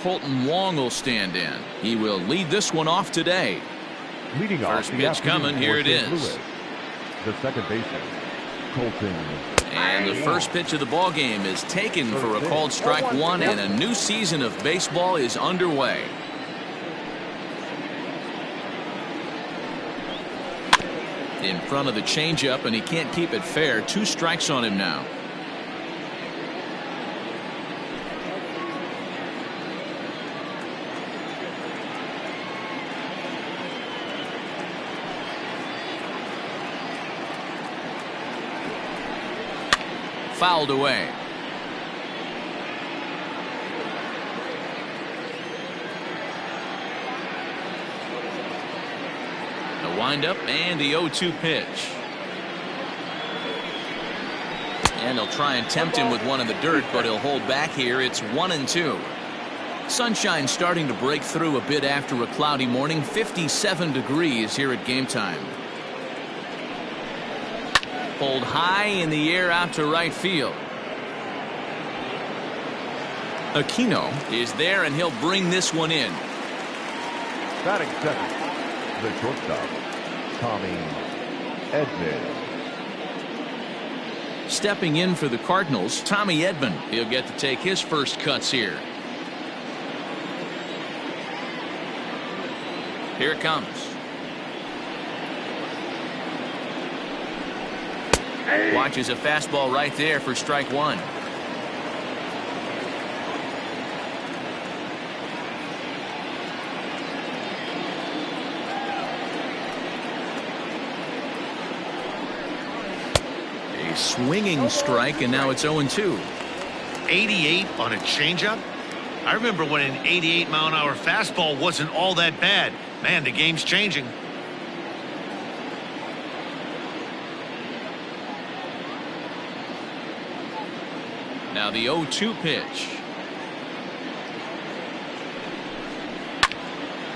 Colton Wong will stand in. He will lead this one off today. Leading First off pitch coming. Here it is. Louis, the second baseman, Colton. And the first pitch of the ball game is taken for a called strike one, and a new season of baseball is underway. In front of the changeup, and he can't keep it fair. 2 strikes on him now. Fouled away. The windup and the 0-2 pitch. And they'll try and tempt him with one in the dirt, but he'll hold back here. It's 1-2. Sunshine starting to break through a bit after a cloudy morning. 57 degrees here at game time. Pulled high in the air out to right field. Aquino is there, and he'll bring this one in. Batting second, the shortstop, Tommy Edman. Stepping in for the Cardinals, Tommy Edman. He'll get to take his first cuts here. Here it comes. Watches a fastball right there for strike one. A swinging strike, and now it's 0-2. 88 on a changeup? I remember when an 88-mile-an-hour fastball wasn't all that bad. Man, the game's changing. Now the 0-2 pitch.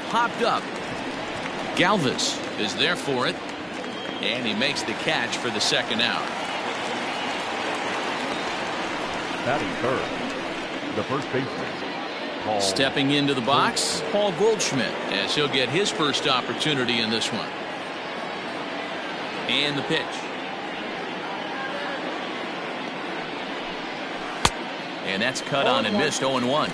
Popped up. Galvis is there for it, and he makes the catch for the second out. Batting third, the first baseman, Paul. Stepping into the box, Paul Goldschmidt, as he'll get his first opportunity in this one. And the pitch. And that's cut on and missed. 0-1.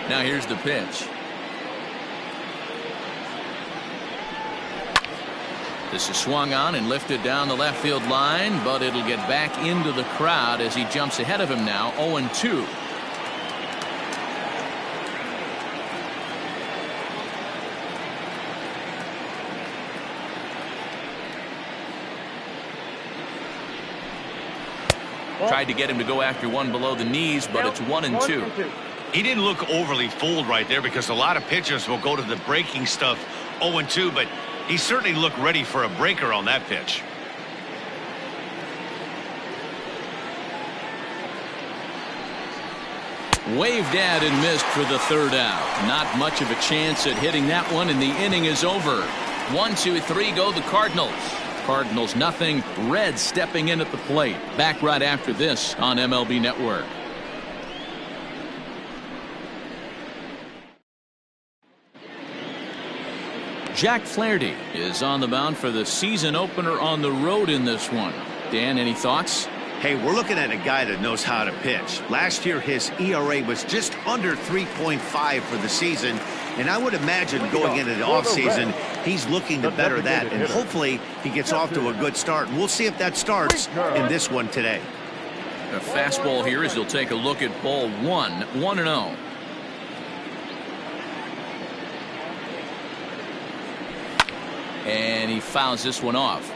Now here's the pitch. This is swung on and lifted down the left field line, but it'll get back into the crowd as he jumps ahead of him now. 0-2. Tried to get him to go after one below the knees, but it's 1-2. He didn't look overly fooled right there, because a lot of pitchers will go to the breaking stuff 0-2, but he certainly looked ready for a breaker on that pitch. Waved at and missed for the third out. Not much of a chance at hitting that one, and the inning is over. 1, 2, 3 go the Cardinals. Cardinals nothing. Reds stepping in at the plate. Back right after this on MLB Network. Jack Flaherty is on the mound for the season opener on the road in this one. Dan, any thoughts? Hey, we're looking at a guy that knows how to pitch. Last year, his ERA was just under 3.5 for the season. And I would imagine going into the offseason, he's looking to better that. And hopefully he gets off to a good start. And we'll see if that starts in this one today. A fastball here as he'll take a look at ball one. 1-0. And he fouls this one off.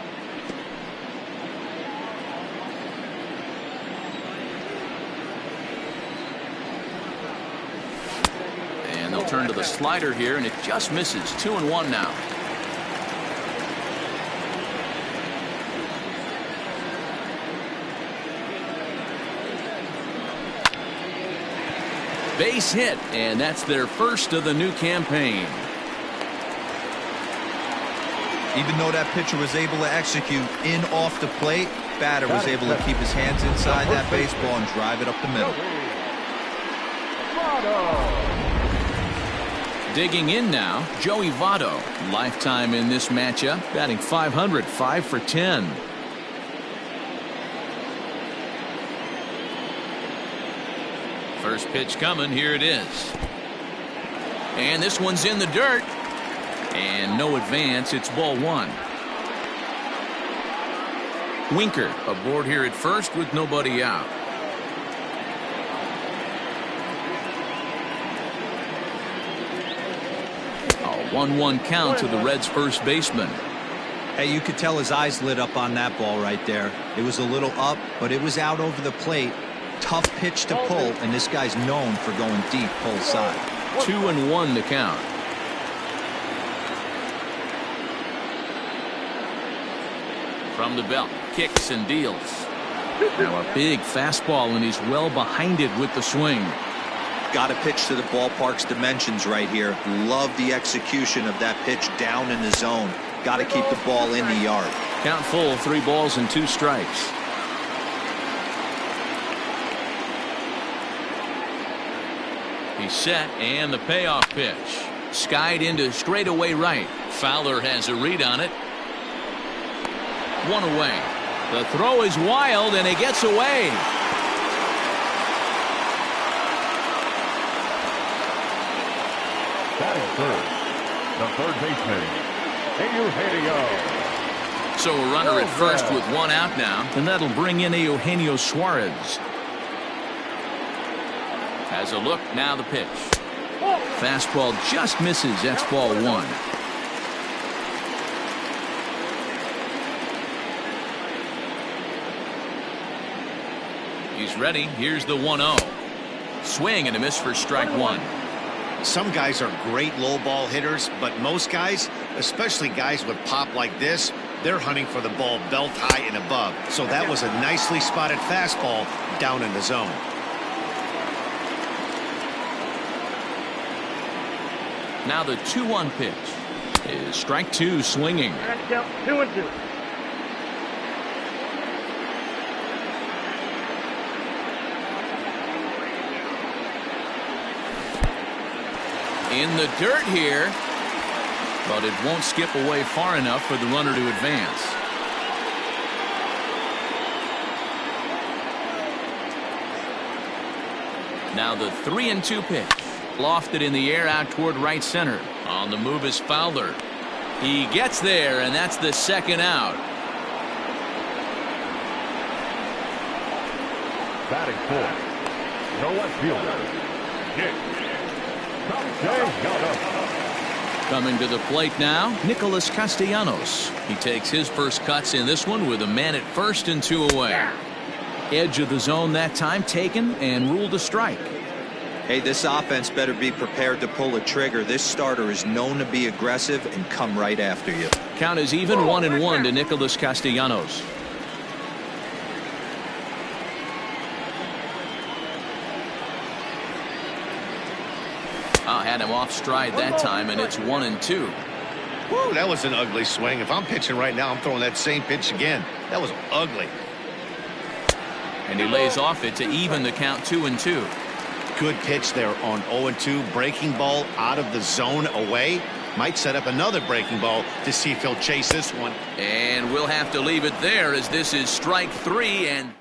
And they'll turn to the slider here, and it just misses. 2-1 now. Base hit, and that's their first of the new campaign. Even though that pitcher was able to execute in off the plate, batter was able to keep his hands inside that baseball and drive it up the middle. Digging in now, Joey Votto. Lifetime in this matchup, batting .500, 5 for 10. First pitch coming, here it is. And this one's in the dirt. And no advance, it's ball one. Winker aboard here at first with nobody out. A 1-1 count to the Reds' first baseman. Hey, you could tell his eyes lit up on that ball right there. It was a little up, but it was out over the plate. Tough pitch to pull, and this guy's known for going deep pull side. 2-1 to count. From the belt, kicks and deals. Now a big fastball, and he's well behind it with the swing. Got to pitch to the ballpark's dimensions right here. Love the execution of that pitch down in the zone. Got to keep the ball in the yard. Count full, 3 balls and 2 strikes. He's set, and the payoff pitch. Skied into straightaway right. Fowler has a read on it. 1 away. The throw is wild, and it gets away. Batting third, the third baseman, Eugenio. So a runner at first with 1 out now, and that'll bring in Eugenio Suarez. Has a look, now the pitch. Fastball just misses, that's ball 1. He's ready, here's the 1-0. Swing and a miss for strike 1. Some guys are great low ball hitters, but most guys, especially guys with pop like this, they're hunting for the ball belt high and above. So that was a nicely spotted fastball down in the zone. Now the 2-1 pitch is strike 2, swinging. 2-2. In the dirt here, but it won't skip away far enough for the runner to advance. Now the 3-2 pitch. Lofted in the air out toward right center. On the move is Fowler. He gets there, and that's the 2nd out. Batting fourth, the left fielder, Coming to the plate now, Nicholas Castellanos. He takes his first cuts in this one with a man at first and 2 away. Edge of the zone that time taken and ruled a strike. Hey, this offense better be prepared to pull a trigger. This starter is known to be aggressive and come right after you. Count is even 1-1 to Nicholas Castellanos. Had him off stride that time, and it's 1-2. Woo, that was an ugly swing. If I'm pitching right now, I'm throwing that same pitch again. That was ugly. And he lays off it to even the count 2-2. Good pitch there on 0-2. Breaking ball out of the zone away. Might set up another breaking ball to see if he'll chase this one. And we'll have to leave it there as this is strike 3 and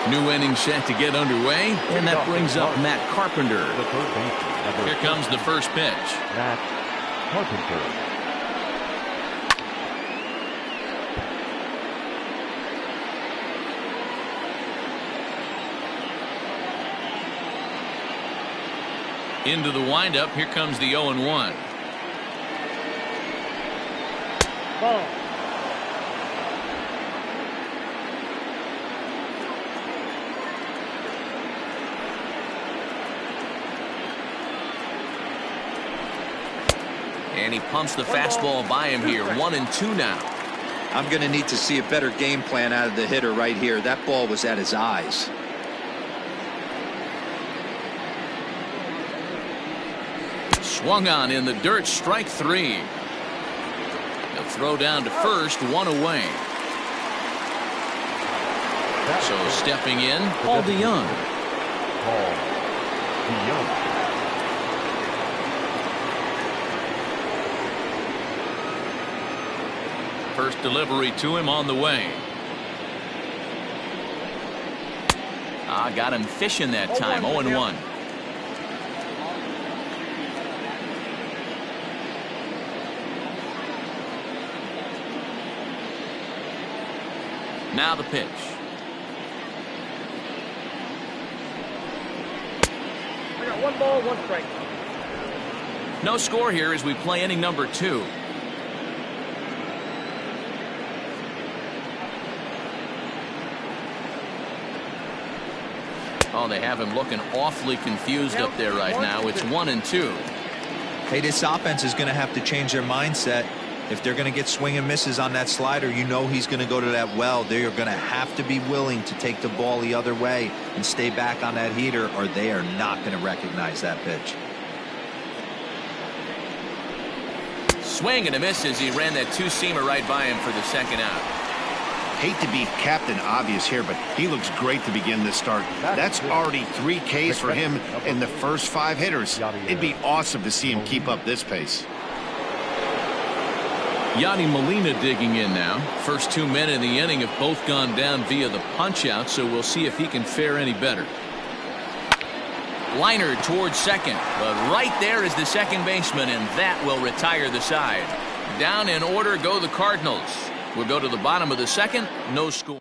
new inning set to get underway, and that brings up Matt Carpenter. Here comes the first pitch. Matt Carpenter. Into the windup, here comes the 0-1. Ball. And he pumps the fastball by him here. 1-2 now. I'm going to need to see a better game plan out of the hitter right here. That ball was at his eyes. Swung on in the dirt, strike three. He'll throw down to first, one away. So stepping in, Paul DeYoung. Paul DeYoung. First delivery to him on the way. Got him fishing that time. 0-1. Now the pitch. I got 1 ball, 1 strike. No score here as we play inning number 2. Oh, they have him looking awfully confused up there right now. It's 1-2. Hey, this offense is going to have to change their mindset. If they're going to get swing and misses on that slider, you know he's going to go to that well. They are going to have to be willing to take the ball the other way and stay back on that heater, or they are not going to recognize that pitch. Swing and a miss as he ran that two-seamer right by him for the second out. Hate to be Captain Obvious here, but he looks great to begin this start. That's already 3 Ks for him in the first 5 hitters. It'd be awesome to see him keep up this pace. Yadi Molina digging in now. First 2 men in the inning have both gone down via the punch-out, so we'll see if he can fare any better. Liner towards second, but right there is the second baseman, and that will retire the side. Down in order go the Cardinals. We'll go to the bottom of the second. No score.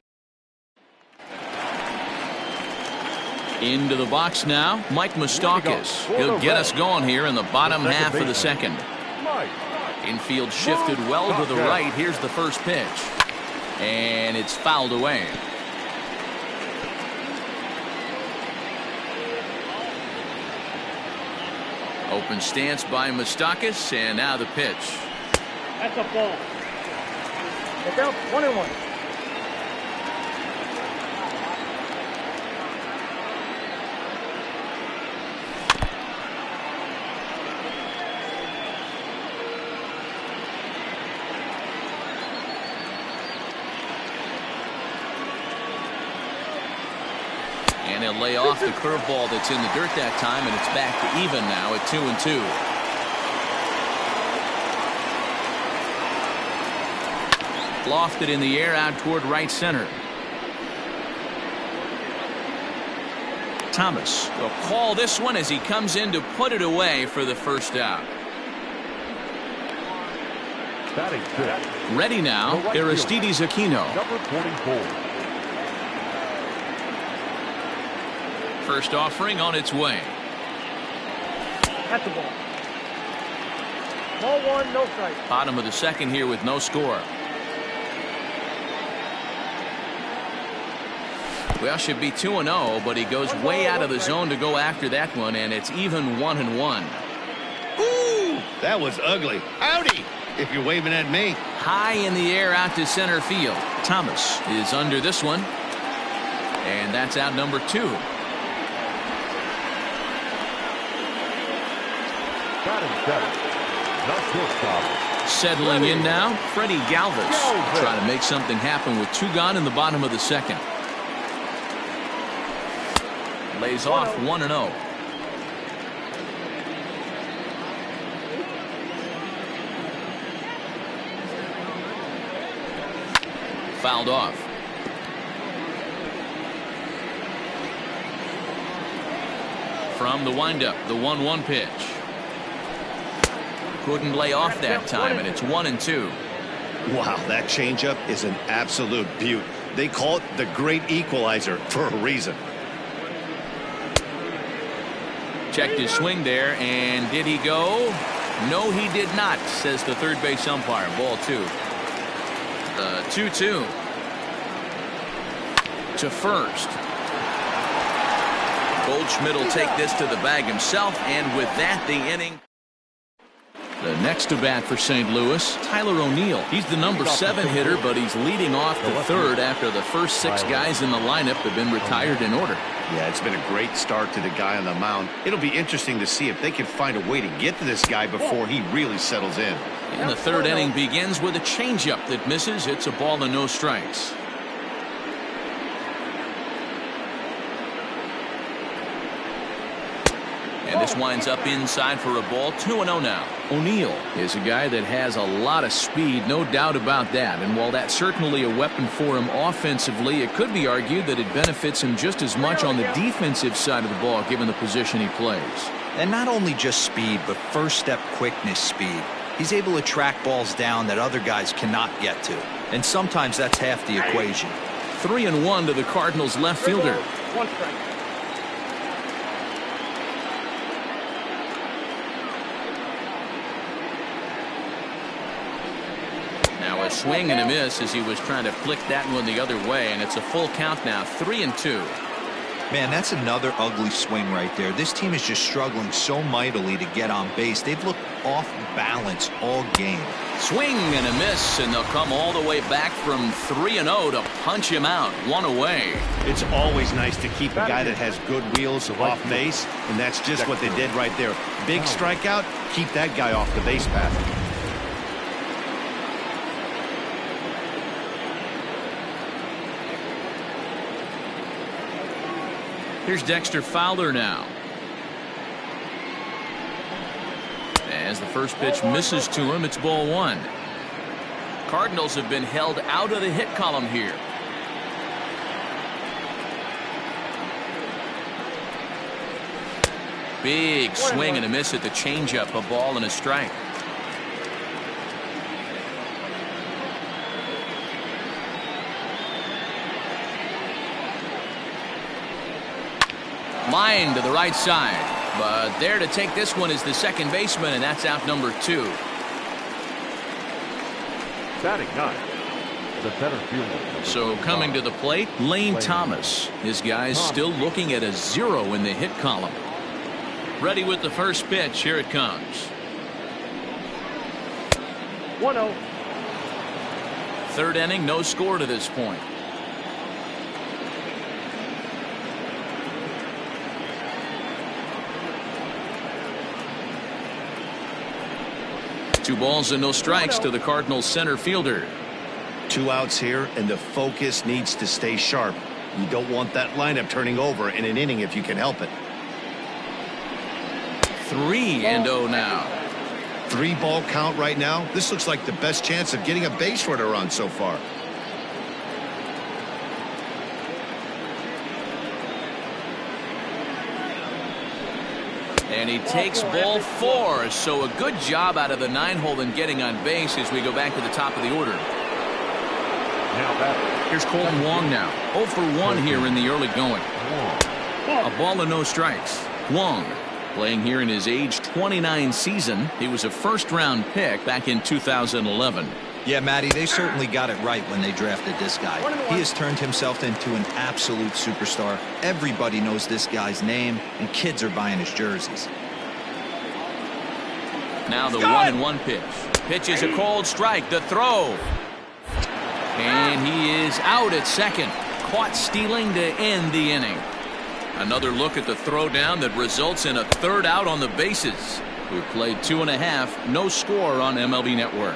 Into the box now, Mike Moustakas. He'll get us going here in the bottom half of the second. Infield shifted well to the right. Here's the first pitch. And it's fouled away. Open stance by Moustakas, and now the pitch. That's a ball. Look out, 1-1. And he'll lay off the curveball that's in the dirt that time, and it's back to even now at 2-2. Lofted in the air out toward right center. Thomas will call this one as he comes in to put it away for the first out. Ready now, Aristides Aquino. Number 44. First offering on its way. That's a ball. Ball 1, no strike. Bottom of the second here with no score. Well, should be 2-0, but he goes way out of the zone to go after that one, and it's even 1-1. Ooh, that was ugly. Howdy, if you're waving at me. High in the air out to center field. Thomas is under this one, and that's out number 2. Settling in now, Freddie Galvis. Trying to make something happen with 2 gone in the bottom of the second. Lays off 1-0. Fouled off. From the windup, the 1-1 pitch. Couldn't lay off that time, and it's 1-2. Wow, that changeup is an absolute beaut. They call it the great equalizer for a reason. Checked his swing there, and did he go? No, he did not, says the third base umpire. Ball 2. 2-2. To first. Goldschmidt will take this to the bag himself, and with that, the inning. The next to bat for St. Louis, Tyler O'Neill. He's the number 7 hitter, but he's leading off the third after the first 6 guys in the lineup have been retired in order. Yeah, it's been a great start to the guy on the mound. It'll be interesting to see if they can find a way to get to this guy before he really settles in. And the third inning begins with a changeup that misses. It's a ball and no strikes. And this winds up inside for a ball. 2-0 now. O'Neill is a guy that has a lot of speed, no doubt about that. And while that's certainly a weapon for him offensively, it could be argued that it benefits him just as much on the defensive side of the ball, given the position he plays. And not only just speed, but first step quickness speed. He's able to track balls down that other guys cannot get to. And sometimes that's half the equation. 3-1 to the Cardinals left fielder. One strike. Now a swing and a miss as he was trying to flick that one the other way, and it's a full count now. 3-2. Man, that's another ugly swing right there. This team is just struggling so mightily to get on base. They've looked off balance all game. Swing and a miss, and they'll come all the way back from 3-0 to punch him out. One away. It's always nice to keep a guy that has good wheels off base, and that's just what they did right there. Big strikeout, keep that guy off the base path. Here's Dexter Fowler now. As the first pitch misses to him, it's ball one. Cardinals have been held out of the hit column here. Big swing and a miss at the changeup. A ball and a strike. Line to the right side, but there to take this one is the second baseman, and that's out number 2. Batting 9, the center fielder. So coming to the plate, Lane Thomas. His guys still looking at a 0 in the hit column. Ready with the first pitch. Here it comes. 1-0. Third inning, no score to this point. Two balls and no strikes to the Cardinals center fielder. 2 outs here, and the focus needs to stay sharp. You don't want that lineup turning over in an inning if you can help it. 3-0 now. 3-ball count right now. This looks like the best chance of getting a base runner run so far. And he takes ball 4, so a good job out of the 9-hole in getting on base as we go back to the top of the order. Here's Colton Wong now. 0 for 1 here in the early going. A ball and no strikes. Wong playing here in his age 29 season. He was a first-round pick back in 2011. Yeah, Matty, they certainly got it right when they drafted this guy. He has turned himself into an absolute superstar. Everybody knows this guy's name, and kids are buying his jerseys. Now the 1-1 pitch. Pitch is a cold strike. The throw. And he is out at second. Caught stealing to end the inning. Another look at the throwdown that results in a third out on the bases. We've played 2.5. No score on MLB Network.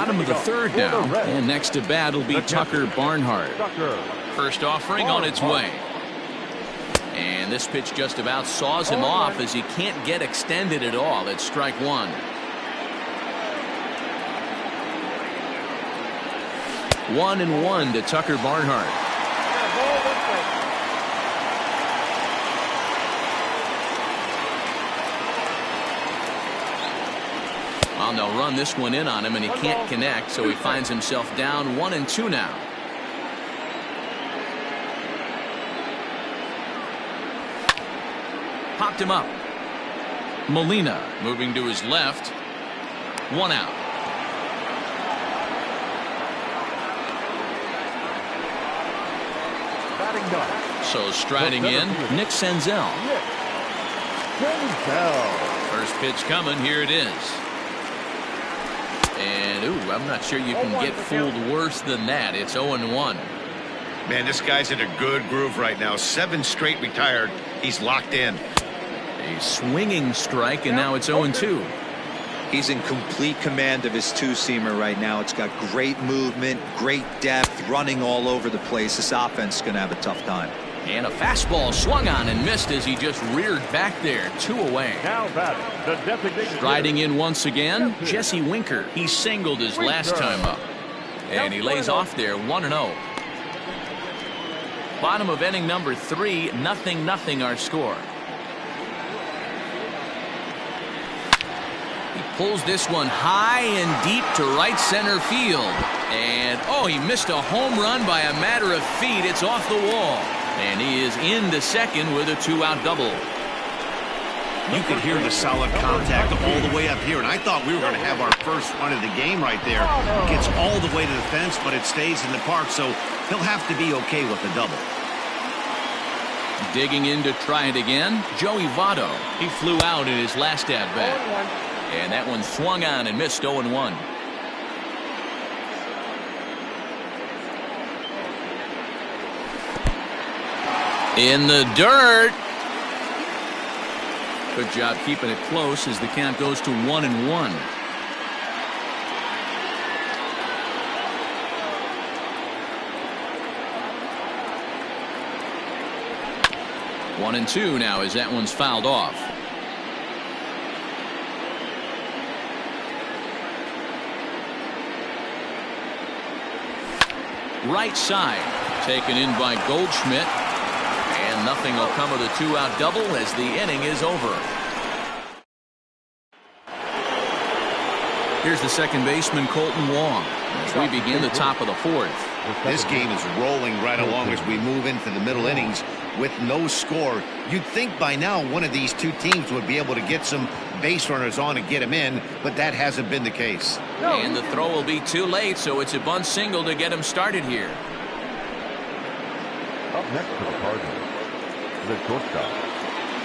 Bottom of the third now, and next to bat will be Tucker Barnhart. First offering on its way. And this pitch just about saws him off as he can't get extended at all. It's strike one. 1-1 to Tucker Barnhart. Well, they'll run this one in on him, and he can't connect, so he finds himself down 1-2 now. Popped him up. Molina moving to his left. 1 out. So striding in, Nick Senzel. First pitch coming. Here it is. And, ooh, I'm not sure you can get fooled worse than that. It's 0-1. Man, this guy's in a good groove right now. 7 straight retired. He's locked in. A swinging strike, and now it's 0-2. He's in complete command of his two-seamer right now. It's got great movement, great depth, running all over the place. This offense is going to have a tough time. And a fastball swung on and missed as he just reared back there. 2 away. Now batting, the designated Striding in once again, Jesse Winker. He singled his last time up. And he lays off there 1-0. Bottom of inning number 3, 0-0 our score. He pulls this one high and deep to right center field. And, oh, he missed a home run by a matter of feet. It's off the wall. And he is into second with a 2-out double. You could hear the solid contact all the way up here, and I thought we were going to have our first run of the game right there. Gets all the way to the fence, but it stays in the park, so he'll have to be okay with the double. Digging in to try it again, Joey Votto. He flew out in his last at-bat. And that one swung on and missed. 0-1. In the dirt. Good job keeping it close as the count goes to 1-1. One and two now as that one's fouled off. Right side taken in by Goldschmidt. And nothing will come of the 2-out double as the inning is over. Here's the second baseman, Colton Wong, as we begin the top of the 4th. This game is rolling right along as we move into the middle innings with no score. You'd think by now one of these two teams would be able to get some base runners on and get them in, but that hasn't been the case. And the throw will be too late, so it's a bunt single to get him started here. Up next to the Cardinals, the shortstop,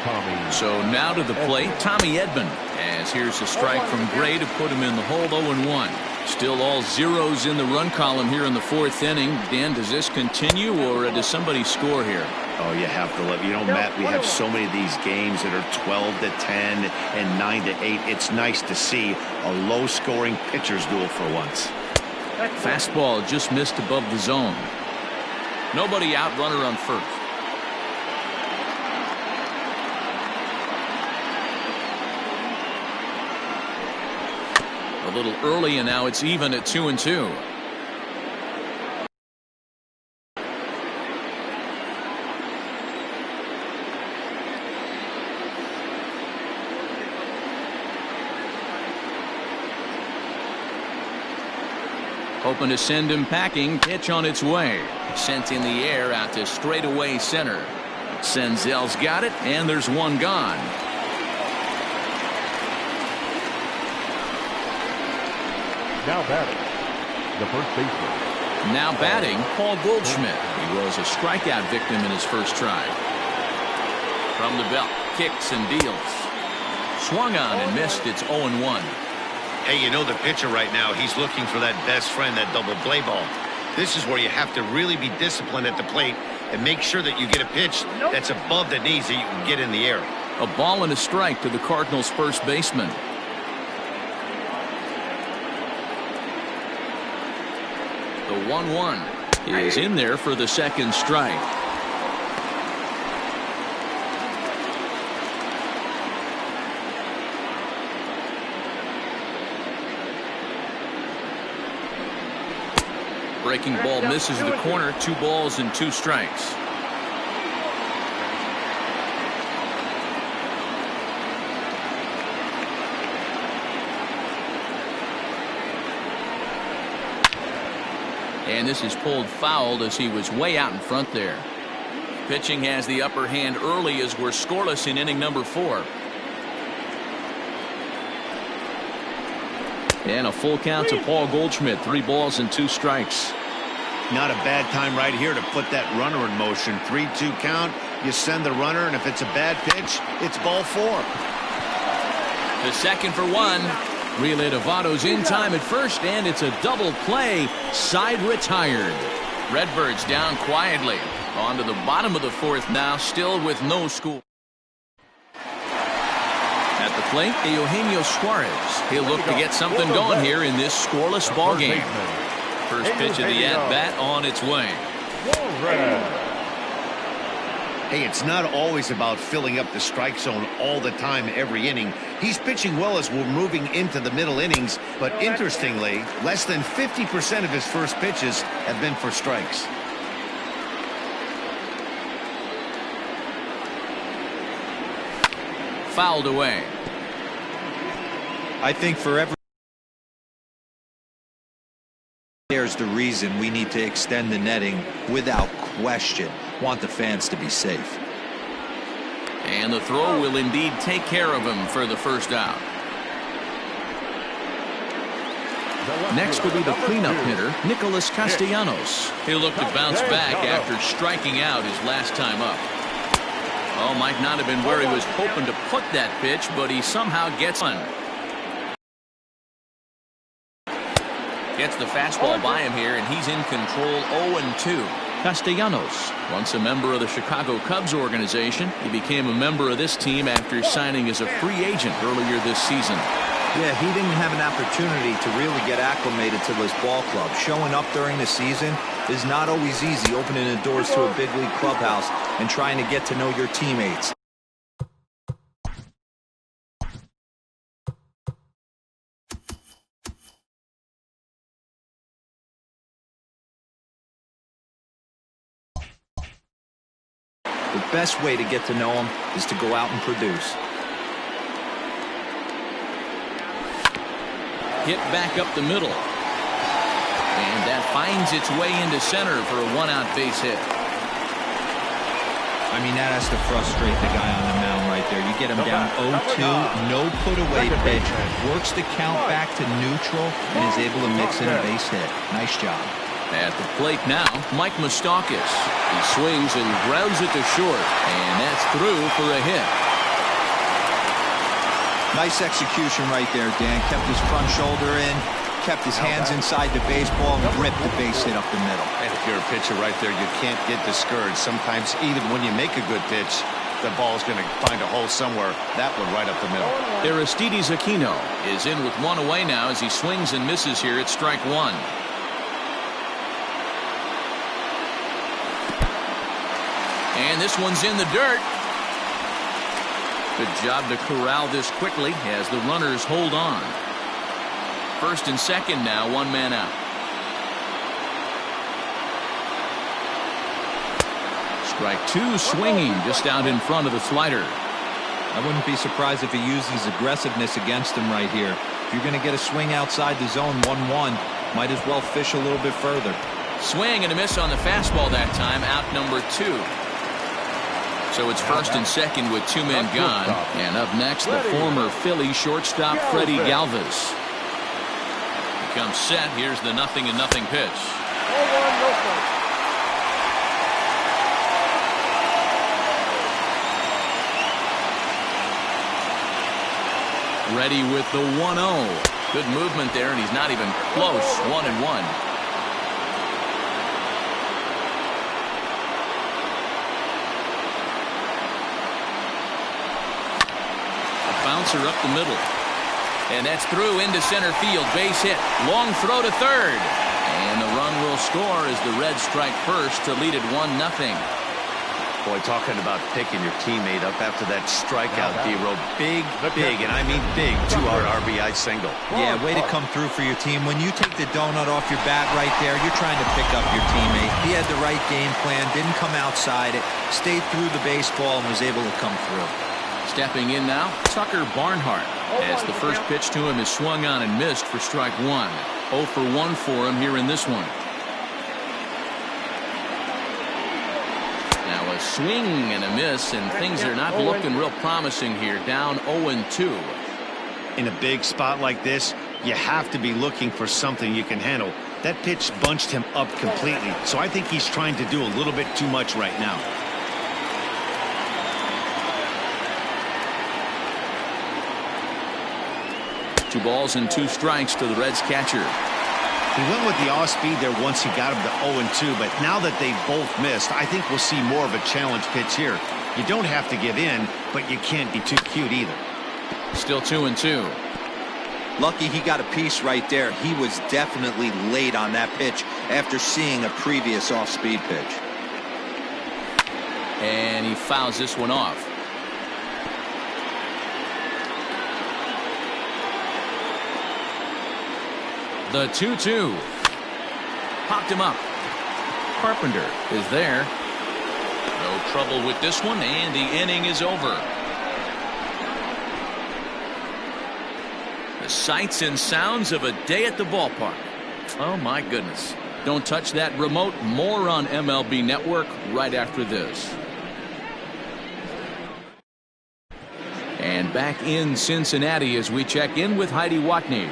Tommy. So now to the plate, Tommy Edman. As here's a strike from Gray to put him in the hole. 0-1. Still all zeros in the run column here in the 4th inning. Dan, does this continue or does somebody score here? Oh, you have to let, Matt, we have so many of these games that are 12-10 and 9-8. It's nice to see a low-scoring pitcher's duel for once. Fastball just missed above the zone. Nobody out, runner on first. A little early, and now it's even at 2-2. Hoping to send him packing. Pitch on its way. Sent in the air out to straightaway center. Senzel's got it, and there's one gone. Now batting, the first baseman. Now batting, Paul Goldschmidt. He was a strikeout victim in his first try. From the belt, kicks and deals. Swung on and missed. It's 0-1. Hey, the pitcher right now, he's looking for that best friend, that double play ball. This is where you have to really be disciplined at the plate and make sure that you get a pitch that's above the knees that you can get in the air. A ball and a strike to the Cardinals' first baseman. The 1-1 is in there for the second strike. Breaking ball misses the corner. 2 balls and 2 strikes. And this is pulled foul as he was way out in front there. Pitching has the upper hand early as we're scoreless in inning number 4. And a full count to Paul Goldschmidt. 3 balls and 2 strikes. Not a bad time right here to put that runner in motion. 3-2 count. You send the runner, and if it's a bad pitch, it's ball 4. The second for 1. Relay to Votto's in time at first, and it's a double play. Side retired. Redbirds down quietly. On to the bottom of the 4th now, still with no score. At the plate, Eugenio Suarez. He'll look to get something going here in this scoreless ball game. First pitch of the at-bat on its way. Hey, it's not always about filling up the strike zone all the time every inning. He's pitching well as we're moving into the middle innings, but interestingly, less than 50% of his first pitches have been for strikes. Fouled away. I think for every there's the reason we need to extend the netting without question. Want the fans to be safe. And the throw will indeed take care of him for the first out. Next will be the cleanup hitter, Nicholas Castellanos. He'll look to bounce back after striking out his last time up. Oh, might not have been where he was hoping to put that pitch, but he somehow gets one. Gets the fastball by him here, and he's in control. 0-2. Castellanos, once a member of the Chicago Cubs organization, he became a member of this team after signing as a free agent earlier this season. Yeah, he didn't have an opportunity to really get acclimated to this ball club. Showing up during the season is not always easy, opening the doors to a big league clubhouse and trying to get to know your teammates. The best way to get to know him is to go out and produce. Hit back up the middle. And that finds its way into center for a 1-out base hit. I mean, that has to frustrate the guy on the mound right there. You get him down 0-2, no put away pitch, works the count back to neutral, and is able to mix in a base hit. Nice job. At the plate now, Mike Moustakas. He swings and grounds it to short, and that's through for a hit. Nice execution right there, Dan. Kept his front shoulder in, kept his hands inside the baseball, and ripped the base hit up the middle. And if you're a pitcher right there, you can't get discouraged. Sometimes even when you make a good pitch, the ball's going to find a hole somewhere. That one right up the middle. Aristides Aquino is in with 1 away now as he swings and misses here at strike 1. And this one's in the dirt. Good job to corral this quickly as the runners hold on. First and second now, 1 man out. Strike 2, swinging just out in front of the slider. I wouldn't be surprised if he uses aggressiveness against him right here. If you're going to get a swing outside the zone 1-1, might as well fish a little bit further. Swing and a miss on the fastball that time, out number 2. So it's first and second with 2 men gone. And up next, the former Philly shortstop Freddie Galvis. He comes set. Here's the 0-0 pitch. 0-1, no strike. Ready with the 1-0. Good movement there, and he's not even close. 1-1. Bouncer up the middle, and that's through into center field. Base hit, long throw to third, and And the run will score as the Reds strike first to lead it 1-0. Boy, talking about picking your teammate up after that strikeout, D-Row. Big, and I mean big, 2-hard RBI single. Yeah, way to come through for your team. When you take the donut off your bat right there, you're trying to pick up your teammate. He had the right game plan, didn't come outside it, stayed through the baseball, and was able to come through. Stepping in now, Tucker Barnhart. As the first pitch to him is swung on and missed for strike one. 0 for 1 for him here in this one. Now a swing and a miss, and things are not looking real promising here. Down 0-2. In a big spot like this, you have to be looking for something you can handle. That pitch bunched him up completely, so I think he's trying to do a little bit too much right now. Two balls and 2 strikes to the Reds catcher. He went with the off-speed there once he got him to 0-2, but now that they've both missed, I think we'll see more of a challenge pitch here. You don't have to give in, but you can't be too cute either. Still 2-2. Lucky he got a piece right there. He was definitely late on that pitch after seeing a previous off-speed pitch. And he fouls this one off. The 2-2. Popped him up. Carpenter is there. No trouble with this one, and the inning is over. The sights and sounds of a day at the ballpark. Oh my goodness. Don't touch that remote. More on MLB Network right after this. And back in Cincinnati as we check in with Heidi Watney.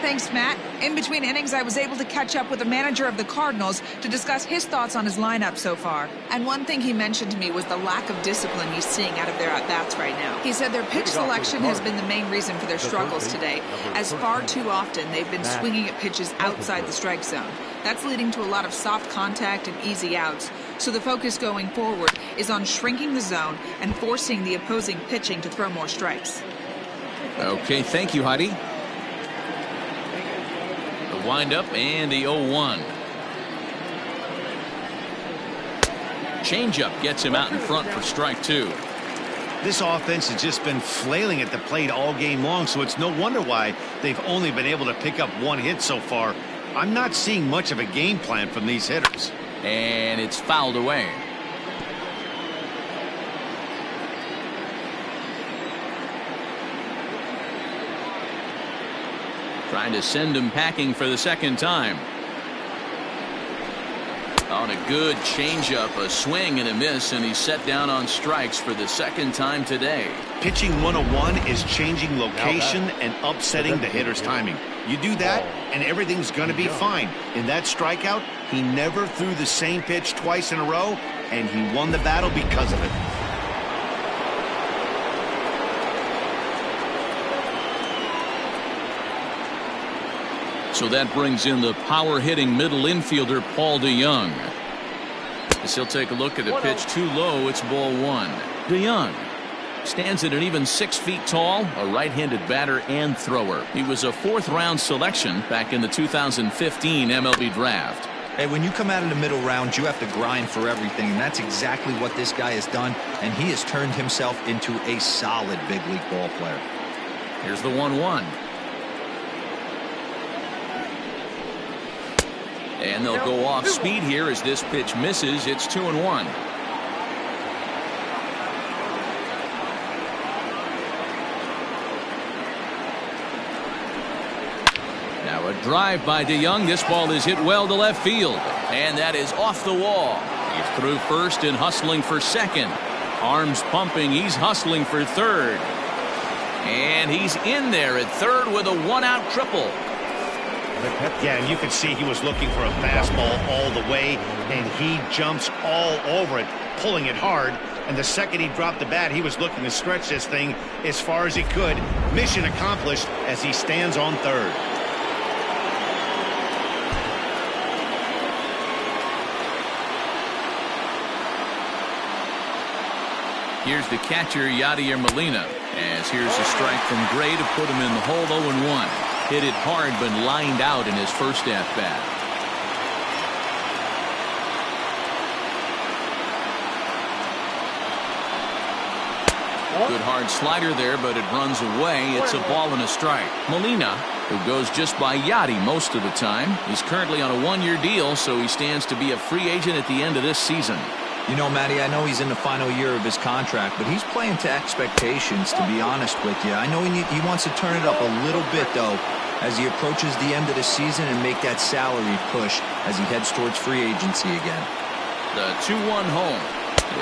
Thanks, Matt. In between innings, I was able to catch up with the manager of the Cardinals to discuss his thoughts on his lineup so far. And one thing he mentioned to me was the lack of discipline he's seeing out of their at-bats right now. He said their pitch selection has been the main reason for their struggles today, as far too often they've been swinging at pitches outside the strike zone. That's leading to a lot of soft contact and easy outs. So the focus going forward is on shrinking the zone and forcing the opposing pitching to throw more strikes. Okay, thank you, Heidi. Windup and the 0-1. Changeup gets him out in front for strike 2. This offense has just been flailing at the plate all game long, so it's no wonder why they've only been able to pick up 1 hit so far. I'm not seeing much of a game plan from these hitters. And it's fouled away. Trying to send him packing for the second time. On a good changeup, a swing and a miss, and he's set down on strikes for the second time today. Pitching 101 is changing location and upsetting the hitter's timing. You do that, and everything's going to be fine. In that strikeout, he never threw the same pitch twice in a row, and he won the battle because of it. So that brings in the power-hitting middle infielder Paul DeJong. As he'll take a look at the pitch too low, it's ball 1. DeJong stands at an even 6 feet tall, a right-handed batter and thrower. He was a 4th-round selection back in the 2015 MLB draft. Hey, when you come out of the middle round, you have to grind for everything, and that's exactly what this guy has done, and he has turned himself into a solid big league ball player. Here's the 1-1. And they'll go off speed here as this pitch misses. It's 2-1. Now a drive by DeJong. This ball is hit well to left field. And that is off the wall. He's through first and hustling for second. Arms pumping. He's hustling for third. And he's in there at third with a 1-out triple. Yeah, and you could see he was looking for a fastball all the way, and he jumps all over it, pulling it hard. And the second he dropped the bat, he was looking to stretch this thing as far as he could. Mission accomplished as he stands on third. Here's the catcher, Yadier Molina, as here's a strike from Gray to put him in the hole. 0-1. Hit it hard, but lined out in his first at-bat. Good hard slider there, but it runs away. It's a ball and a strike. Molina, who goes just by Yachty most of the time, is currently on a one-year deal, so he stands to be a free agent at the end of this season. You know, Matty, I know he's in the final year of his contract, but he's playing to expectations, to be honest with you. I know he wants to turn it up a little bit, though, as he approaches the end of the season and make that salary push as he heads towards free agency again. The 2-1 home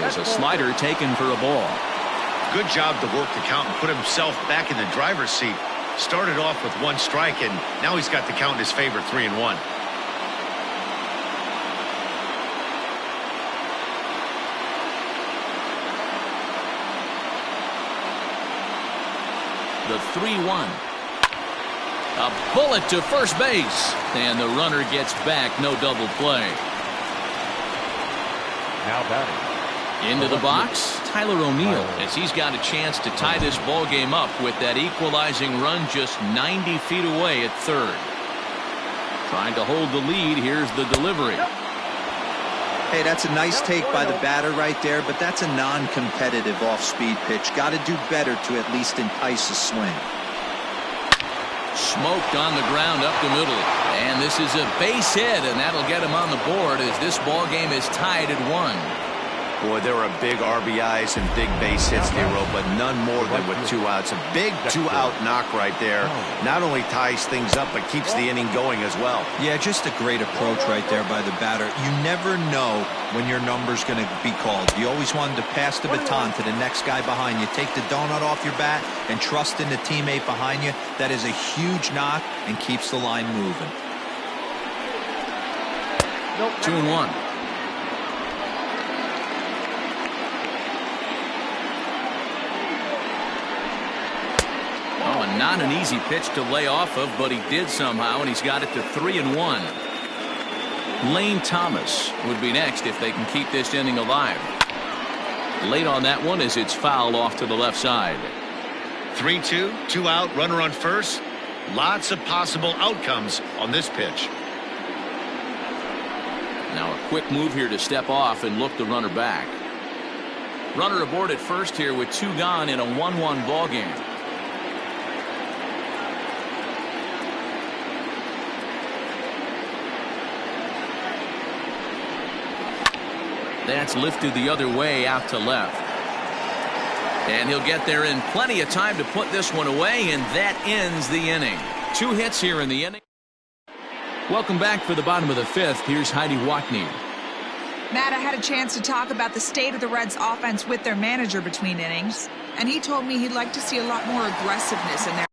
is a slider taken for a ball. Good job to work the count and put himself back in the driver's seat. Started off with one strike, and now he's got the count in his favor, 3-1. The 3-1. A bullet to first base, and the runner gets back. No double play. Now batting. Into the box, Tyler O'Neill, as he's got a chance to tie this ball game up with that equalizing run just 90 feet away at third. Trying to hold the lead. Here's the delivery. Hey, that's a nice take by the batter right there, but that's a non-competitive off-speed pitch. Got to do better to at least entice a swing. Smoked on the ground up the middle. And this is a base hit, and that'll get him on the board as this ball game is tied at 1. Boy, there are big RBIs and big base hits, Nero, but none more than with 2 outs. A big 2-out knock right there. Not only ties things up, but keeps the inning going as well. Yeah, just a great approach right there by the batter. You never know when your number's going to be called. You always wanted to pass the baton to the next guy behind you. Take the donut off your bat and trust in the teammate behind you. That is a huge knock and keeps the line moving. 2-1. Oh, and not an easy pitch to lay off of, but he did somehow, and he's got it to 3-1. Lane Thomas would be next if they can keep this inning alive. Late on that one as it's fouled off to the left side. 3-2, 2 out, runner on first. Lots of possible outcomes on this pitch. Now a quick move here to step off and look the runner back. Runner aboard at first here with 2 gone in a 1-1 ball game. That's lifted the other way out to left. And he'll get there in plenty of time to put this one away, and that ends the inning. 2 hits here in the inning. Welcome back for the bottom of the 5th. Here's Heidi Watney. Matt, I had a chance to talk about the state of the Reds offense with their manager between innings, and he told me he'd like to see a lot more aggressiveness in their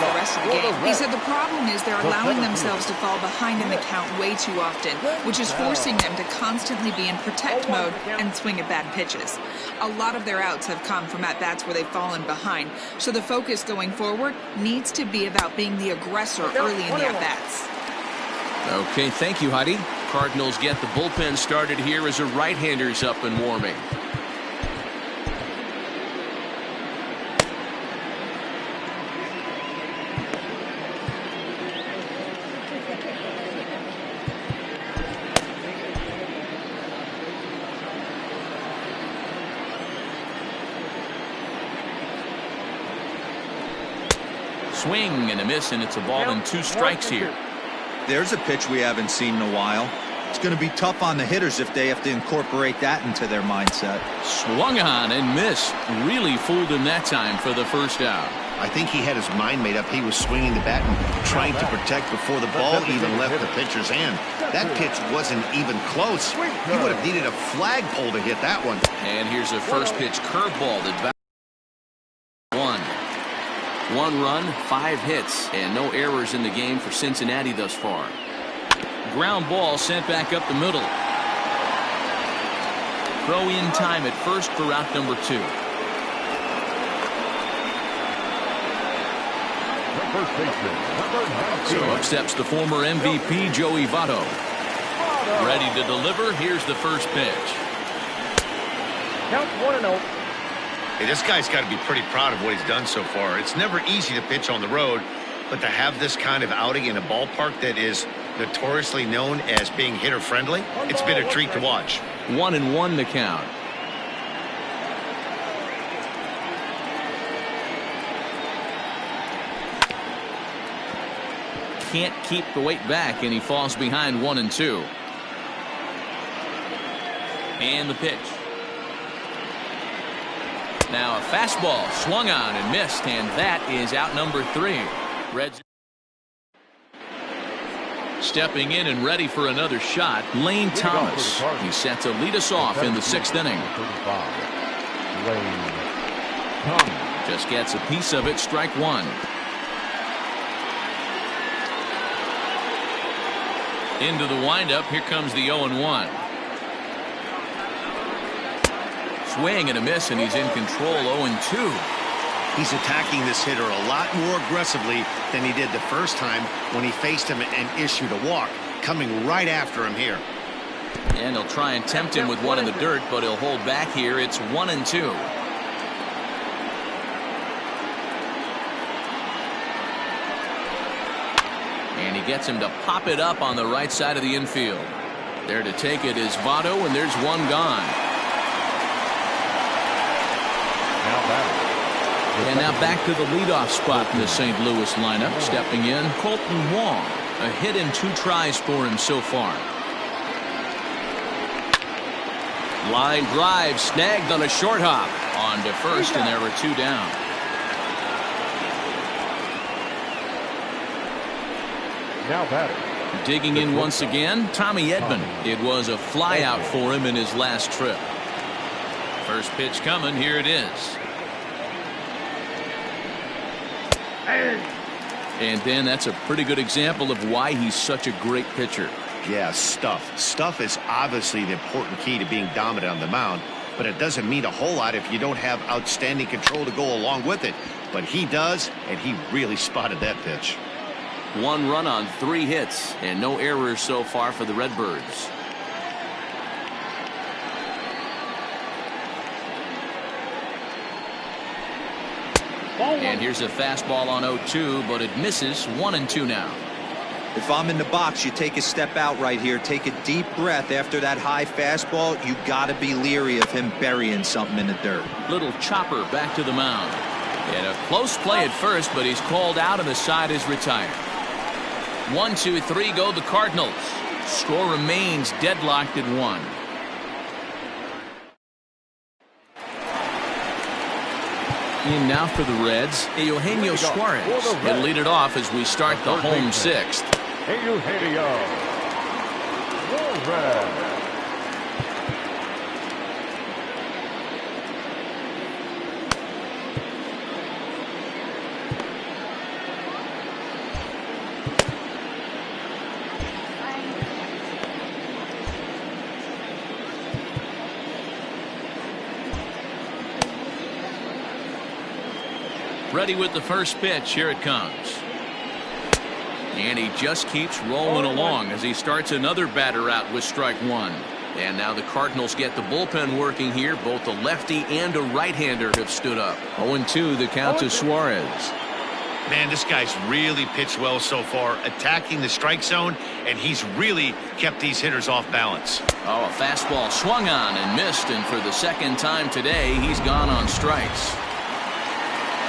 the rest of the game. He said the problem is they're allowing themselves to fall behind in the count way too often, which is forcing them to constantly be in protect mode and swing at bad pitches. A lot of their outs have come from at-bats where they've fallen behind, so the focus going forward needs to be about being the aggressor early in the at-bats. Okay, thank you, Heidi. Cardinals get the bullpen started here as a right-hander's up and warming. Swing and a miss, and it's a ball and 2 strikes here. There's a pitch we haven't seen in a while. It's going to be tough on the hitters if they have to incorporate that into their mindset. Swung on and missed. Really fooled him that time for the first out. I think he had his mind made up. He was swinging the bat and trying to protect before the ball even left the pitcher's hand. That pitch wasn't even close. He would have needed a flagpole to hit that one. And here's a first pitch curveball that bounced. 1 run, 5 hits, and no errors in the game for Cincinnati thus far. Ground ball sent back up the middle. Throw in time at first for out number 2. So up steps the former MVP Joey Votto. Ready to deliver. Here's the first pitch. Count 1-0. Hey, this guy's got to be pretty proud of what he's done so far. It's never easy to pitch on the road, but to have this kind of outing in a ballpark that is notoriously known as being hitter-friendly, it's been a treat to watch. 1-1 the count. Can't keep the weight back, and he falls behind 1-2. And the pitch. Now a fastball swung on and missed, and that is out number 3. Reds stepping in and ready for another shot. Lane Thomas. He's set to lead us off in the 6th inning. Just gets a piece of it. Strike 1. Into the windup. Here comes the 0-1. Swing and a miss, and he's in control. 0-2. He's attacking this hitter a lot more aggressively than he did the first time when he faced him and issued a walk. Coming right after him here. And he'll try and tempt him with one in the dirt, but he'll hold back here. It's 1-2. And he gets him to pop it up on the right side of the infield. There to take it is Votto, and there's one gone. And now back to the leadoff spot in the St. Louis lineup. Stepping in, Colton Wong. A hit in 2 tries for him so far. Line drive snagged on a short hop. On to first, and there were 2 down. Now batting. Digging in once again, Tommy Edman. It was a fly out for him in his last trip. First pitch coming. Here it is. And then that's a pretty good example of why he's such a great pitcher. Yeah, stuff. Stuff is obviously the important key to being dominant on the mound, but it doesn't mean a whole lot if you don't have outstanding control to go along with it. But he does, and he really spotted that pitch. 1 run on 3 hits, and no errors so far for the Redbirds. And here's a fastball on 0-2, but it misses. 1-2 now. If I'm in the box, you take a step out right here. Take a deep breath after that high fastball. You got to be leery of him burying something in the dirt. Little chopper back to the mound. And a close play at first, but he's called out and the side is retired. 1-2-3 go the Cardinals. Score remains deadlocked at 1. In now for the Reds, Eugenio Suarez. He'll lead it off as we start the home 6th. Eugenio Suarez. Ready with the first pitch. Here it comes. And he just keeps rolling along as he starts another batter out with strike one. And now the Cardinals get the bullpen working here. Both a lefty and a right-hander have stood up. 0-2 the count to Suarez. Man, this guy's really pitched well so far, attacking the strike zone, and he's really kept these hitters off balance. Oh, a fastball swung on and missed, and for the second time today, he's gone on strikes.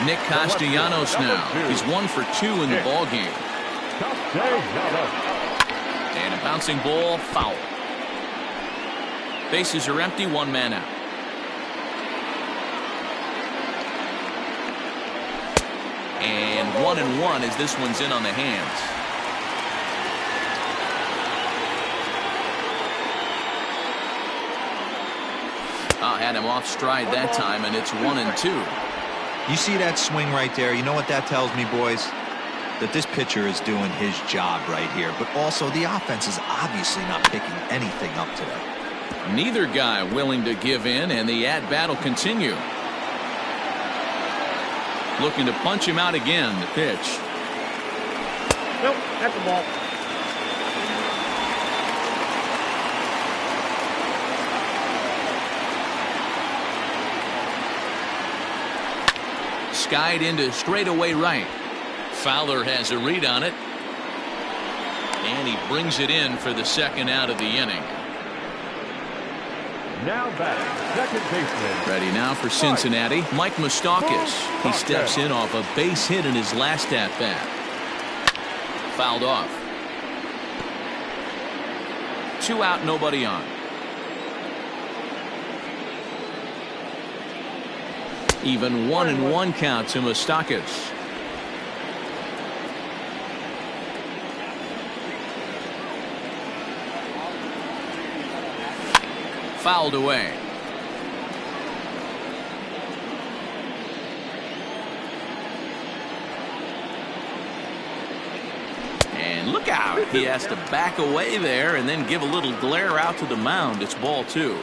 Nick Castellanos now. He's 1 for 2 in the ballgame. And a bouncing ball, foul. Bases are empty, 1 man out. And 1-1 as this one's in on the hands. Had him off stride that time, and it's 1-2. You see that swing right there? You know what that tells me, boys? That this pitcher is doing his job right here, but also the offense is obviously not picking anything up today. Neither guy willing to give in, and the at-bat will continue. Looking to punch him out again. The pitch. Nope, that's the ball. Skied into straightaway right. Fowler has a read on it. And he brings it in for the second out of the inning. Now batting, second baseman. Ready now for Cincinnati, Mike Moustakas. He steps in off a base hit in his last at-bat. Fouled off. 2 out, nobody on. Even 1-1 count to Moustakas. Fouled away. And look out. He has to back away there and then give a little glare out to the mound. It's ball 2.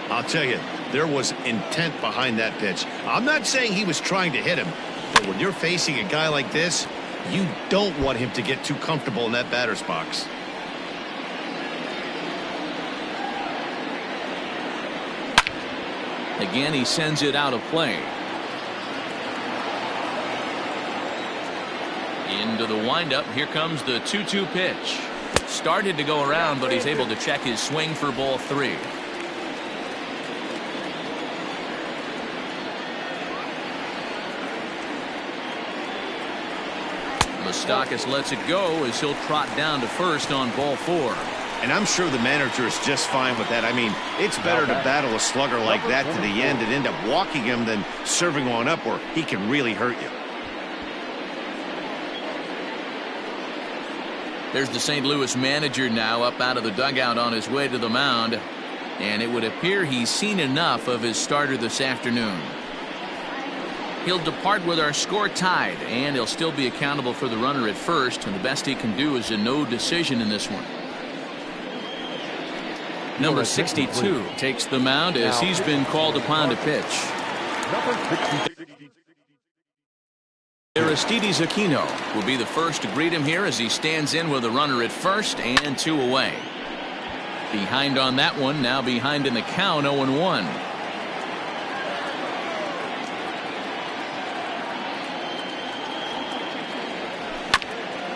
I'll tell you, there was intent behind that pitch. I'm not saying he was trying to hit him, but when you're facing a guy like this, you don't want him to get too comfortable in that batter's box. Again, he sends it out of play. Into the windup. Here comes the 2-2 pitch. Started to go around, but he's able to check his swing for ball 3. Moustakas lets it go as he'll trot down to first on ball 4. And I'm sure the manager is just fine with that. I mean, it's better to battle a slugger like that to the end and end up walking him than serving one up where he can really hurt you. There's the St. Louis manager now up out of the dugout on his way to the mound. And it would appear he's seen enough of his starter this afternoon. He'll depart with our score tied, and he'll still be accountable for the runner at first, and the best he can do is a no decision in this one. Number 62 takes the mound as he's been called upon to pitch. Aristides Aquino will be the first to greet him here as he stands in with a runner at first and 2 away. Behind on that one, now behind in the count, 0-1.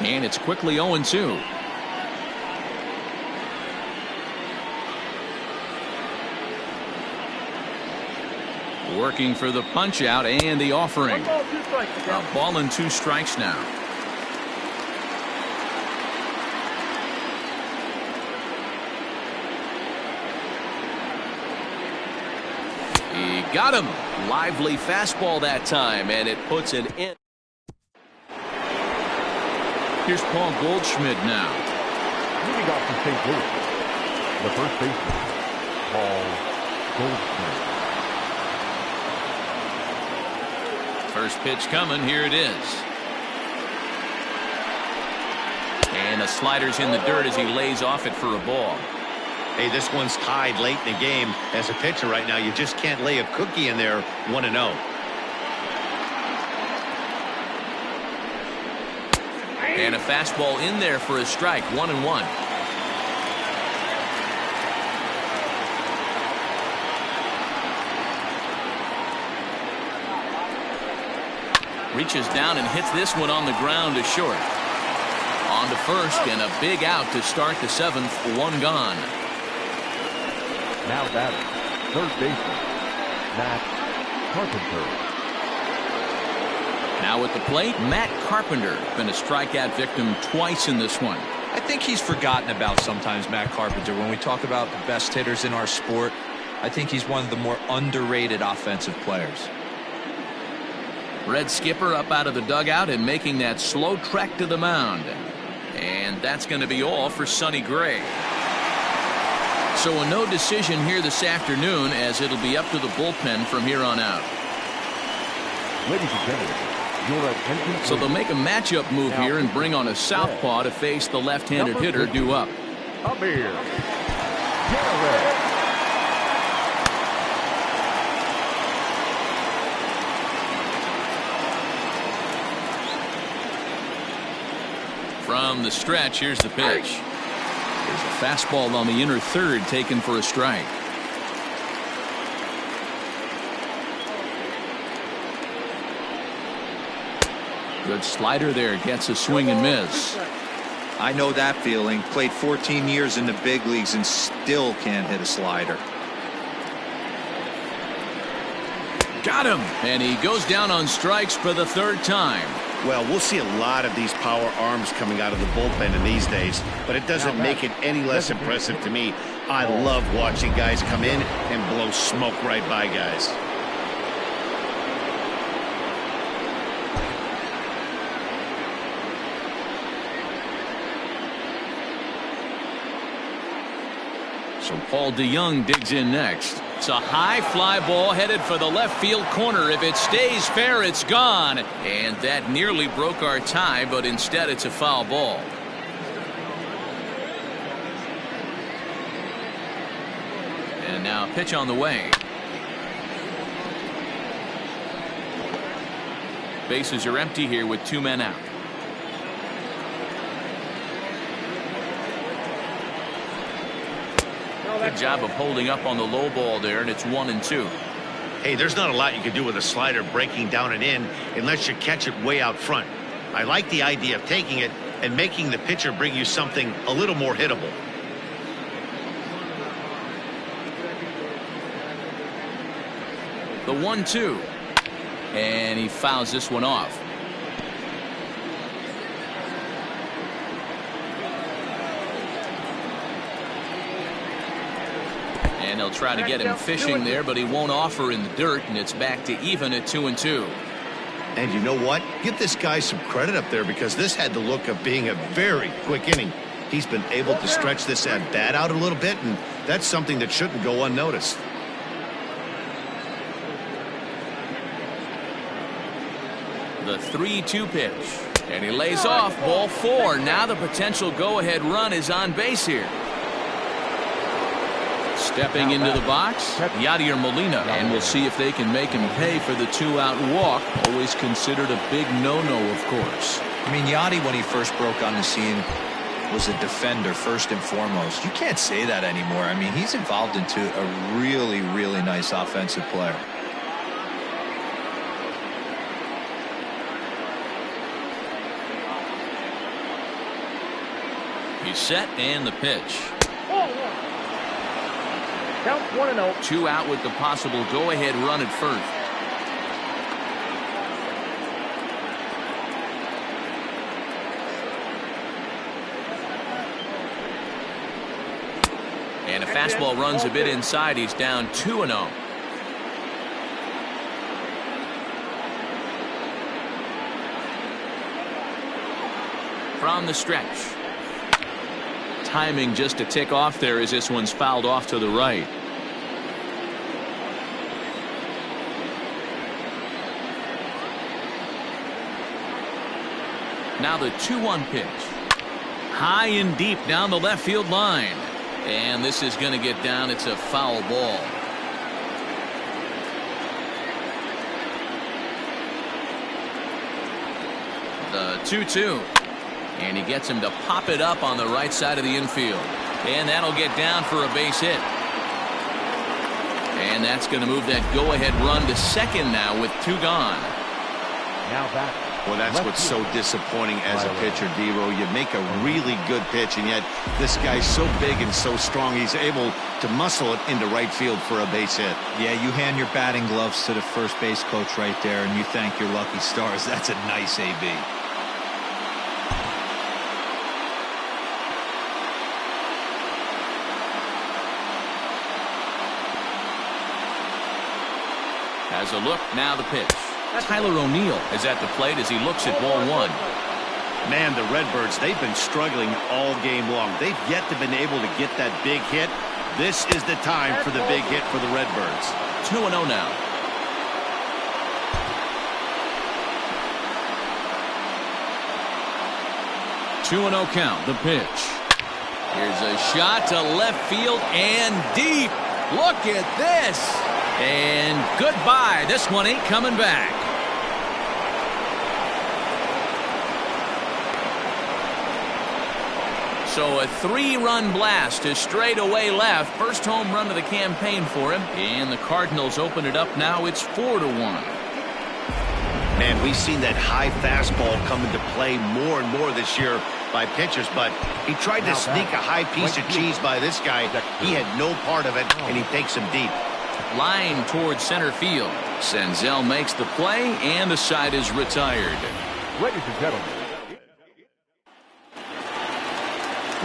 And it's quickly 0-2. Working for the punch out and the offering. 1 ball, 2 strikes. A ball and 2 strikes now. He got him. Lively fastball that time, and it puts it in. Here's Paul Goldschmidt now. Leading off from St. Louis, the first baseman, Paul Goldschmidt. First pitch coming. Here it is. And the slider's in the dirt as he lays off it for a ball. Hey, this one's tied late in the game. As a pitcher right now, you just can't lay a cookie in there 1-0. And a fastball in there for a strike. 1-1. Reaches down and hits this one on the ground to short. On to first, and a big out to start the 7th. 1 gone. Now batting, third baseman, Matt Carpenter. Now at the plate, Matt Carpenter. Been a strikeout victim twice in this one. I think he's forgotten about sometimes, Matt Carpenter. When we talk about the best hitters in our sport, I think he's one of the more underrated offensive players. Red skipper up out of the dugout and making that slow trek to the mound. And that's going to be all for Sonny Gray. So a no decision here this afternoon, as it'll be up to the bullpen from here on out. Ladies and gentlemen, your attention. So they'll make a matchup move here and bring on a southpaw to face the left-handed hitter due up. Amir Garrett. From the stretch, here's the pitch. There's a fastball on the inner third taken for a strike. Good slider there, gets a swing and miss. I know that feeling. Played 14 years in the big leagues and still can't hit a slider. Got him, and he goes down on strikes for the 3rd time. Well, we'll see a lot of these power arms coming out of the bullpen in these days, but it doesn't make it any less impressive to me. I love watching guys come in and blow smoke right by guys. So Paul DeYoung digs in next. It's a high fly ball headed for the left field corner. If it stays fair, it's gone. And that nearly broke our tie, but instead it's a foul ball. And now a pitch on the way. Bases are empty here with 2 men out. Good job of holding up on the low ball there, and it's 1-2. Hey, there's not a lot you can do with a slider breaking down and in unless you catch it way out front. I like the idea of taking it and making the pitcher bring you something a little more hittable. The 1-2. And he fouls this one off. And they'll try to get him fishing there, but he won't offer in the dirt, and it's back to even at 2-2. And you know what? Give this guy some credit up there, because this had the look of being a very quick inning. He's been able to stretch this at bat out a little bit, and that's something that shouldn't go unnoticed. The 3-2 pitch. And he lays off, ball 4. Now the potential go-ahead run is on base here. Stepping into the box, Yadier Molina, and we'll see if they can make him pay for the 2-out walk. Always considered a big no-no, of course. I mean, Yadi, when he first broke on the scene, was a defender first and foremost. You can't say that anymore. I mean, he's evolved into a really, really nice offensive player. He's set, and the pitch. Count 1-0. 2 out with the possible go-ahead run at first. And a fastball runs a bit inside. He's down 2-0. From the stretch. Timing just a tick off there as this one's fouled off to the right. Now the 2-1 pitch. High and deep down the left field line. And this is going to get down. It's a foul ball. The 2-2. And he gets him to pop it up on the right side of the infield. And that'll get down for a base hit. And that's going to move that go-ahead run to second now with 2 gone. Now back. Well, that's what's so disappointing as a pitcher, D-Row. You make a really good pitch, and yet this guy's so big and so strong, he's able to muscle it into right field for a base hit. Yeah, you hand your batting gloves to the first base coach right there, and you thank your lucky stars. That's a nice AB. Has a look, now the pitch. Tyler O'Neill is at the plate as he looks at ball 1. Man, the Redbirds, they've been struggling all game long. They've yet to been able to get that big hit. This is the time for the big hit for the Redbirds. 2-0 now. Two-0 count, the pitch. Here's a shot to left field and deep. Look at this. And goodbye. This one ain't coming back. So a 3-run blast to straightaway left. First home run of the campaign for him. And the Cardinals open it up now. It's 4-1. Man, we've seen that high fastball come into play more and more this year by pitchers, but he tried to sneak a high piece of cheese by this guy. He had no part of it, and he takes him deep. Line towards center field. Senzel makes the play, and the side is retired. Ladies and gentlemen.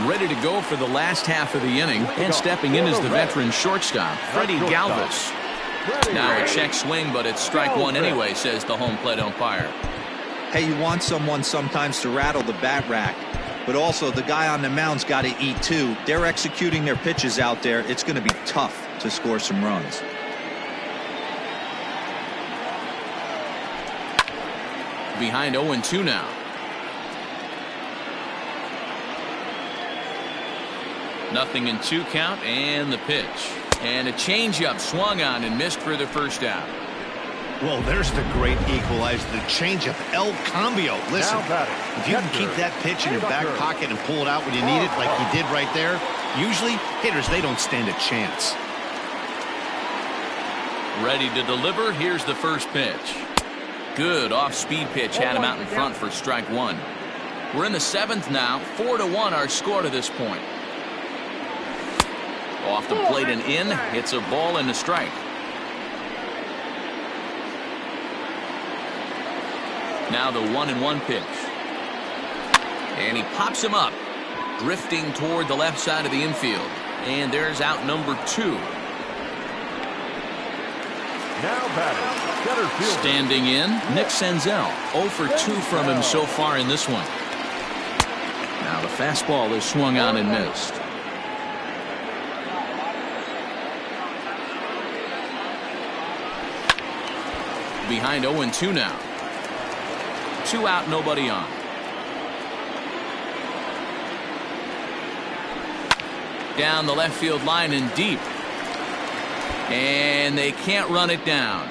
Ready to go for the last half of the inning, and stepping in is the veteran shortstop, Freddie Galvis. Now a check swing, but it's strike 1 anyway, says the home plate umpire. Hey, you want someone sometimes to rattle the bat rack, but also the guy on the mound's got to eat too. They're executing their pitches out there. It's going to be tough to score some runs. Behind 0-2 now. Nothing in 2 count, and the pitch. And a changeup swung on and missed for the first out. Well, there's the great equalizer, the changeup, El Cambio. Listen, if you can keep that pitch in your back pocket and pull it out when you need it, like he did right there, usually hitters, they don't stand a chance. Ready to deliver. Here's the first pitch. Good off-speed pitch had him out in front for strike 1. We're in the 7th now. 4-1 our score to this point. Off the plate and in. It's a ball and a strike. Now the 1-1 pitch. And he pops him up. Drifting toward the left side of the infield. And there's out number 2. Now batting, center field. Standing in, Nick Senzel. 0 for 2 from him so far in this one. Now the fastball is swung on and missed. Behind 0-2 now. 2 out, nobody on. Down the left field line and deep. And they can't run it down.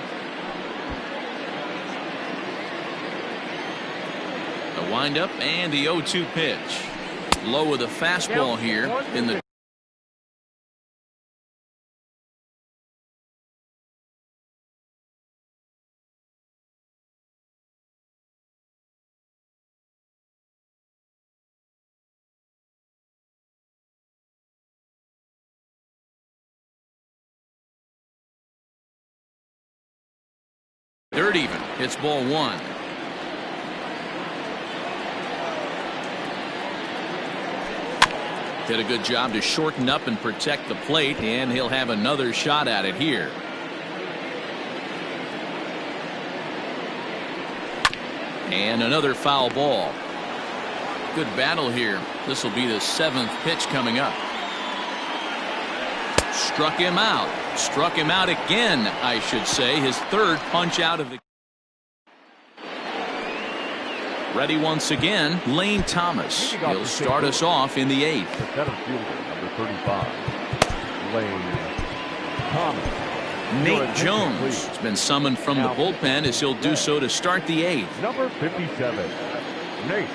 The windup and the 0-2 pitch. Low with a fastball here in the third even. It's ball 1. Did a good job to shorten up and protect the plate, and he'll have another shot at it here. And another foul ball. Good battle here. This will be the 7th pitch coming up. Struck him out. Struck him out again, I should say. His 3rd punch out of the. Ready once again, Lane Thomas. He'll start us off in the 8th. The center fielder, number 35, Lane Thomas. Nate Jones has been summoned from the bullpen as he'll do so to start the 8th. Number 57, Nate.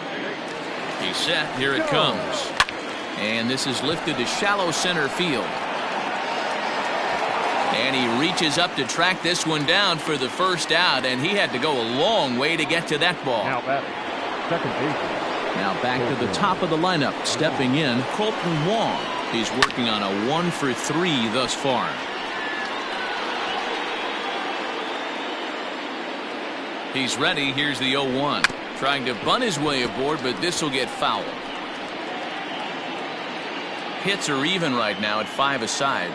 He's set. Here it comes. And this is lifted to shallow center field. And he reaches up to track this one down for the first out, and he had to go a long way to get to that ball. Now batting, second baseman. Now back to the top of the lineup. Stepping in, Colton Wong. He's working on a 1-for-3 thus far. He's ready. Here's the 0-1. Trying to bunt his way aboard, but this will get fouled. Hits are even right now at 5 aside.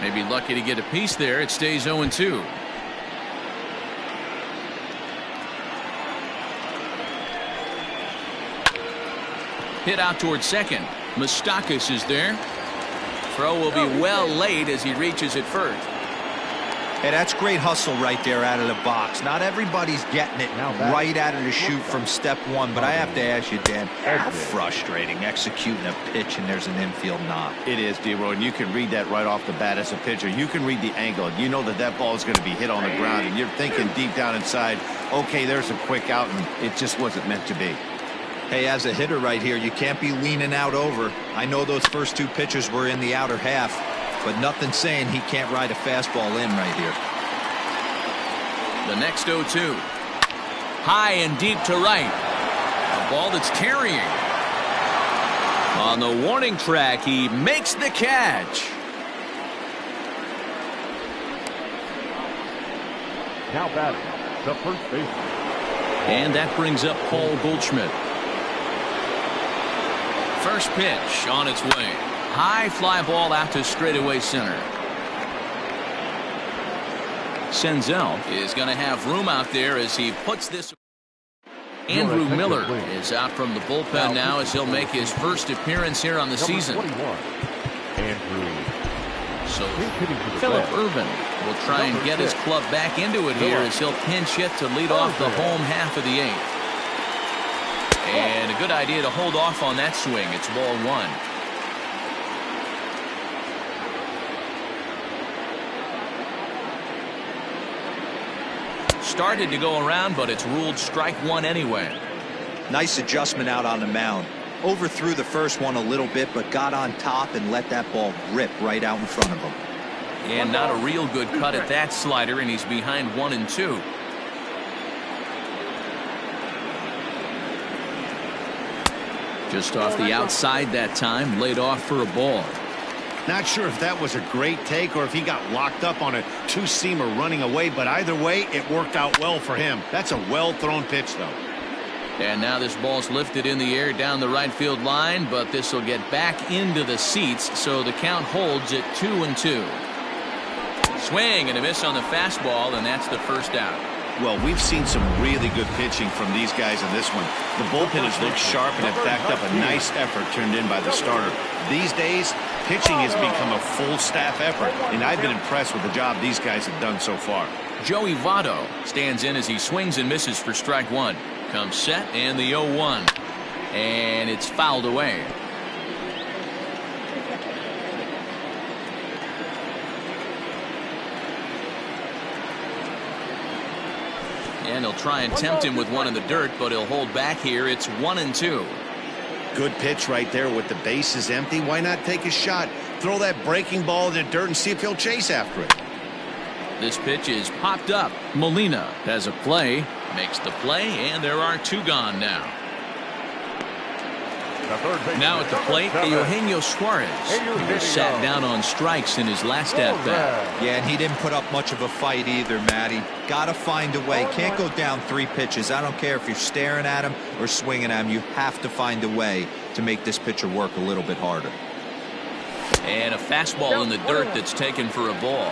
Maybe lucky to get a piece there. It stays 0-2. Hit out towards second. Moustakas is there. Throw will be well late as he reaches at first. Hey, that's great hustle right there out of the box. Not everybody's getting it right out of the chute from step one, but I have to ask you, Dan, how frustrating executing a pitch and there's an infield knock. It is, D-Roy, and you can read that right off the bat as a pitcher. You can read the angle. You know that that ball is going to be hit on the ground, and you're thinking deep down inside, okay, there's a quick out, and it just wasn't meant to be. Hey, as a hitter right here, you can't be leaning out over. I know those first two pitches were in the outer half, but nothing saying he can't ride a fastball in right here. The next 0-2. High and deep to right. A ball that's carrying. On the warning track, he makes the catch. Now batting, the first baseman. And that brings up Paul Goldschmidt. First pitch on its way. High fly ball out to straightaway center. Senzel is going to have room out there as he puts this. Andrew Miller is out from the bullpen now as he'll make his first appearance here on the season. So Philip Irvin will try and get his club back into it here as he'll pinch hit to lead off the home half of the 8th. And a good idea to hold off on that swing. It's ball 1. Started to go around, but it's ruled strike 1 anyway. Nice adjustment out on the mound. Overthrew the first one a little bit, but got on top and let that ball rip right out in front of him. And not a real good cut at that slider, and he's behind 1-2. Just off the outside that time, laid off for a ball. Not sure if that was a great take or if he got locked up on a two-seamer running away, but either way, it worked out well for him. That's a well-thrown pitch, though. And now this ball's lifted in the air down the right field line, but this will get back into the seats, so the count holds at 2-2. Swing and a miss on the fastball, and that's the first out. Well, we've seen some really good pitching from these guys in this one. The bullpen has looked sharp and have backed up a nice effort turned in by the starter. These days, pitching has become a full staff effort, and I've been impressed with the job these guys have done so far. Joey Votto stands in as he swings and misses for strike 1. Comes set and the 0-1. And it's fouled away. And he'll try and tempt him with one in the dirt, but he'll hold back here. It's 1-2. Good pitch right there with the bases empty. Why not take a shot? Throw that breaking ball in the dirt and see if he'll chase after it. This pitch is popped up. Molina has a play, makes the play, and there are 2 gone now. Now at the plate, Eugenio Suarez. He was sat down on strikes in his last at-bat. Yeah, and he didn't put up much of a fight either, Matty. Got to find a way. Can't go down 3 pitches. I don't care if you're staring at him or swinging at him. You have to find a way to make this pitcher work a little bit harder. And a fastball in the dirt that's taken for a ball.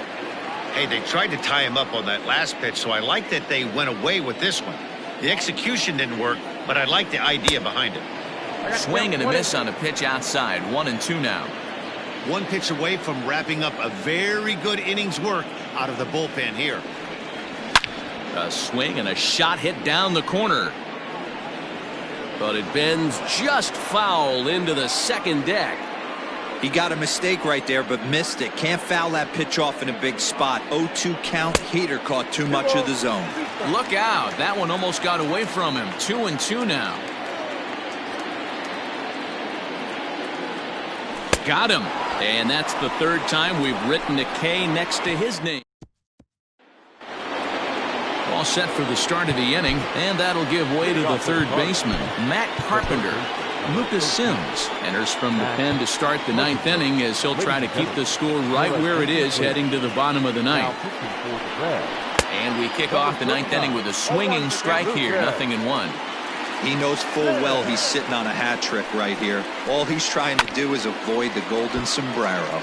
Hey, they tried to tie him up on that last pitch, so I like that they went away with this one. The execution didn't work, but I like the idea behind it. Swing and a miss on a pitch outside. 1-2 now. 1 pitch away from wrapping up a very good innings work out of the bullpen here. A swing and a shot hit down the corner. But it bends just foul into the second deck. He got a mistake right there, but missed it. Can't foul that pitch off in a big spot. 0-2 count. Heater caught too much of the zone. Look out. That one almost got away from him. 2-2 now. Got him. And that's the third time we've written a K next to his name. All set for the start of the inning, and that'll give way to the third baseman, Matt Carpenter. Lucas Sims enters from the pen to start the ninth inning as he'll try to keep the score right where it is heading to the bottom of the ninth. And we kick off the ninth inning with a swinging strike here, 0-1. He knows full well he's sitting on a hat trick right here. All he's trying to do is avoid the golden sombrero.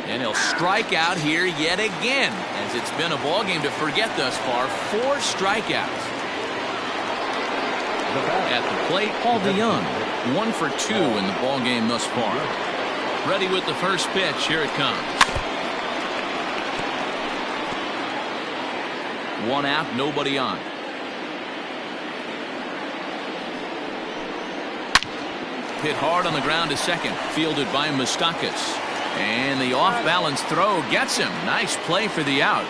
And he'll strike out here yet again, as it's been a ball game to forget thus far. 4 strikeouts. At the plate, Paul DeYoung, 1 for 2 in the ball game thus far. Ready with the first pitch. Here it comes. 1 out, nobody on. Hit hard on the ground to second, fielded by Moustakas. And the off-balance throw gets him. Nice play for the out.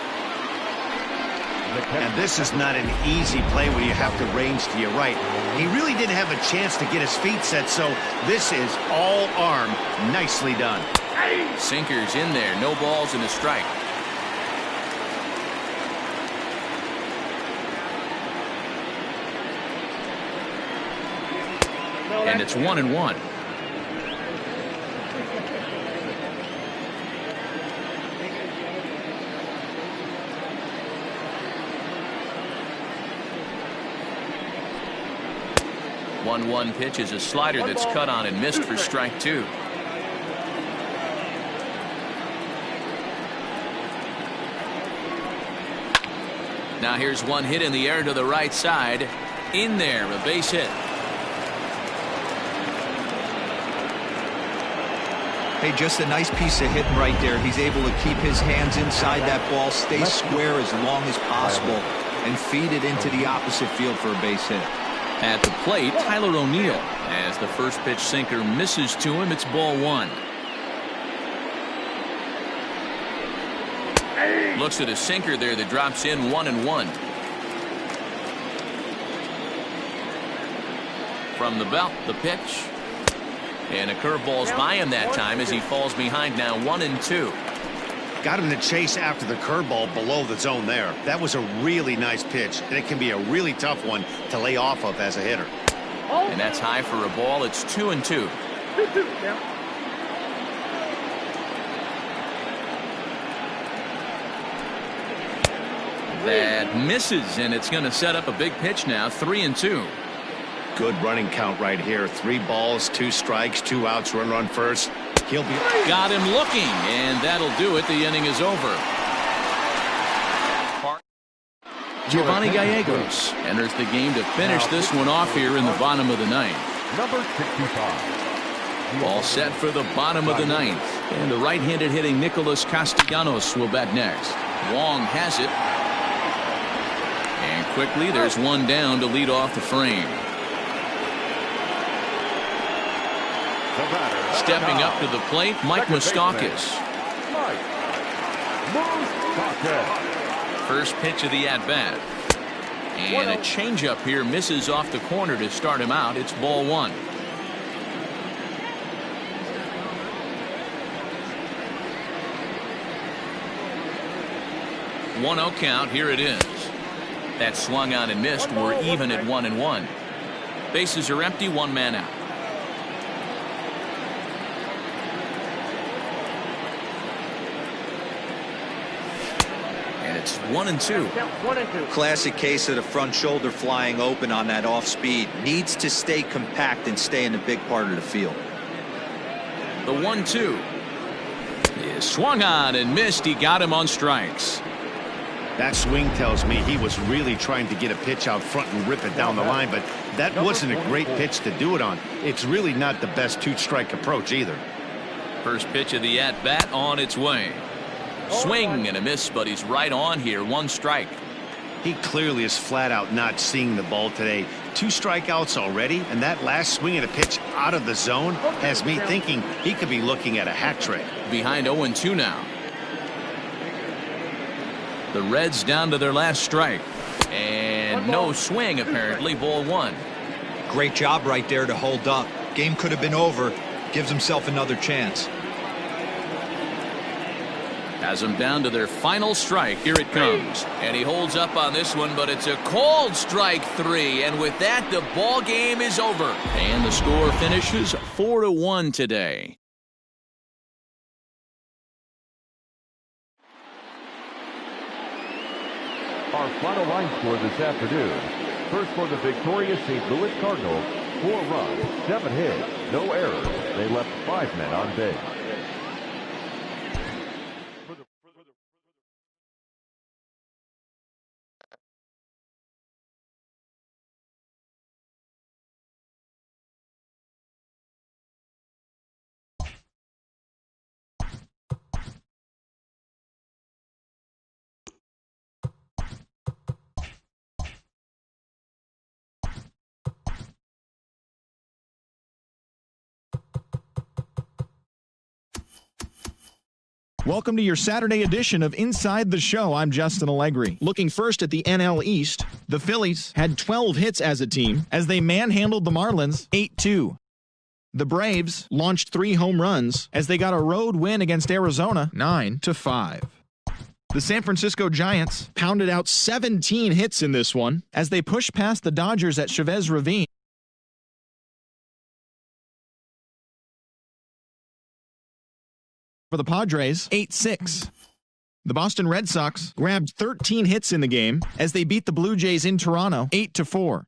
And this is not an easy play when you have to range to your right. He really didn't have a chance to get his feet set, so this is all arm. Nicely done. Sinker's in there. No balls and a strike. And it's 1-1. One pitch is a slider that's cut on and missed for strike 2. Now here's one hit in the air to the right side. In there, a base hit. Hey, just a nice piece of hitting right there. He's able to keep his hands inside that ball, stay square as long as possible, and feed it into the opposite field for a base hit. At the plate, Tyler O'Neill. As the first pitch sinker misses to him, it's ball 1. Looks at a sinker there that drops in 1-1. From the belt, the pitch. And a curveball's by him that time as he falls behind now 1-2. Got him to chase after the curveball below the zone there. That was a really nice pitch, and it can be a really tough one to lay off of as a hitter. And that's high for a ball. It's 2-2. That misses, and it's going to set up a big pitch now. 3-2. Good running count right here. 3 balls, 2 strikes, 2 outs, run first. He'll be got him looking, and that'll do it. The inning is over. Giovanni Gallegos enters the game to finish this one off here in the bottom of the ninth. Number 65. All set for the bottom of the ninth, and the right-handed hitting Nicholas Castellanos will bat next. Wong has it, and quickly there's one down to lead off the frame. Stepping up to the plate, Mike Moustakas. First pitch of the at-bat. And a changeup here misses off the corner to start him out. It's ball 1. 1-0 count. Here it is. That swung on and missed. We're even at 1-1. Bases are empty. 1 man out. And it's 1-2. Classic case of the front shoulder flying open on that off speed. Needs to stay compact and stay in the big part of the field. The 1-2 is swung on and missed. He got him on strikes. That swing tells me he was really trying to get a pitch out front and rip it down the line, but that wasn't a great pitch to do it on. It's really not the best 2-strike approach either. First pitch of the at-bat on its way. Swing and a miss, but he's right on here. 1 strike. He clearly is flat out not seeing the ball today. 2 strikeouts already, and that last swing at a pitch out of the zone has me thinking he could be looking at a hat trick. Behind 0-2 now. The Reds down to their last strike. And no swing, apparently. Ball 1. Great job right there to hold up. Game could have been over. Gives himself another chance. Has them down to their final strike. Here it comes. And he holds up on this one, but it's a called strike 3. And with that, the ball game is over. And the score finishes 4-1 today. Our final line score this afternoon. First for the victorious St. Louis Cardinals, 4 runs, 7 hits, no errors. They left 5 men on base. Welcome to your Saturday edition of Inside the Show. I'm Justin Allegri. Looking first at the NL East, the Phillies had 12 hits as a team as they manhandled the Marlins 8-2. The Braves launched 3 home runs as they got a road win against Arizona 9-5. The San Francisco Giants pounded out 17 hits in this one as they pushed past the Dodgers at Chavez Ravine. For the Padres, 8-6. The Boston Red Sox grabbed 13 hits in the game as they beat the Blue Jays in Toronto 8-4.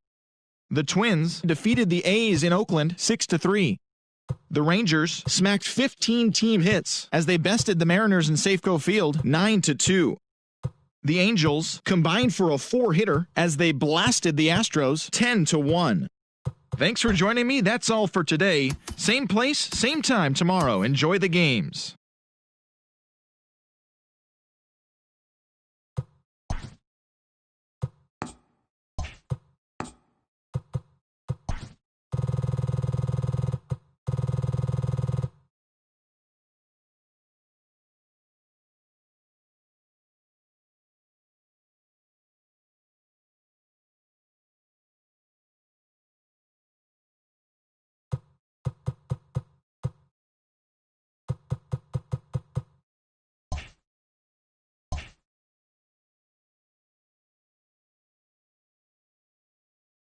The Twins defeated the A's in Oakland 6-3. The Rangers smacked 15 team hits as they bested the Mariners in Safeco Field 9-2. The Angels combined for a 4-hitter as they blasted the Astros 10-1. Thanks for joining me. That's all for today. Same place, same time tomorrow. Enjoy the games.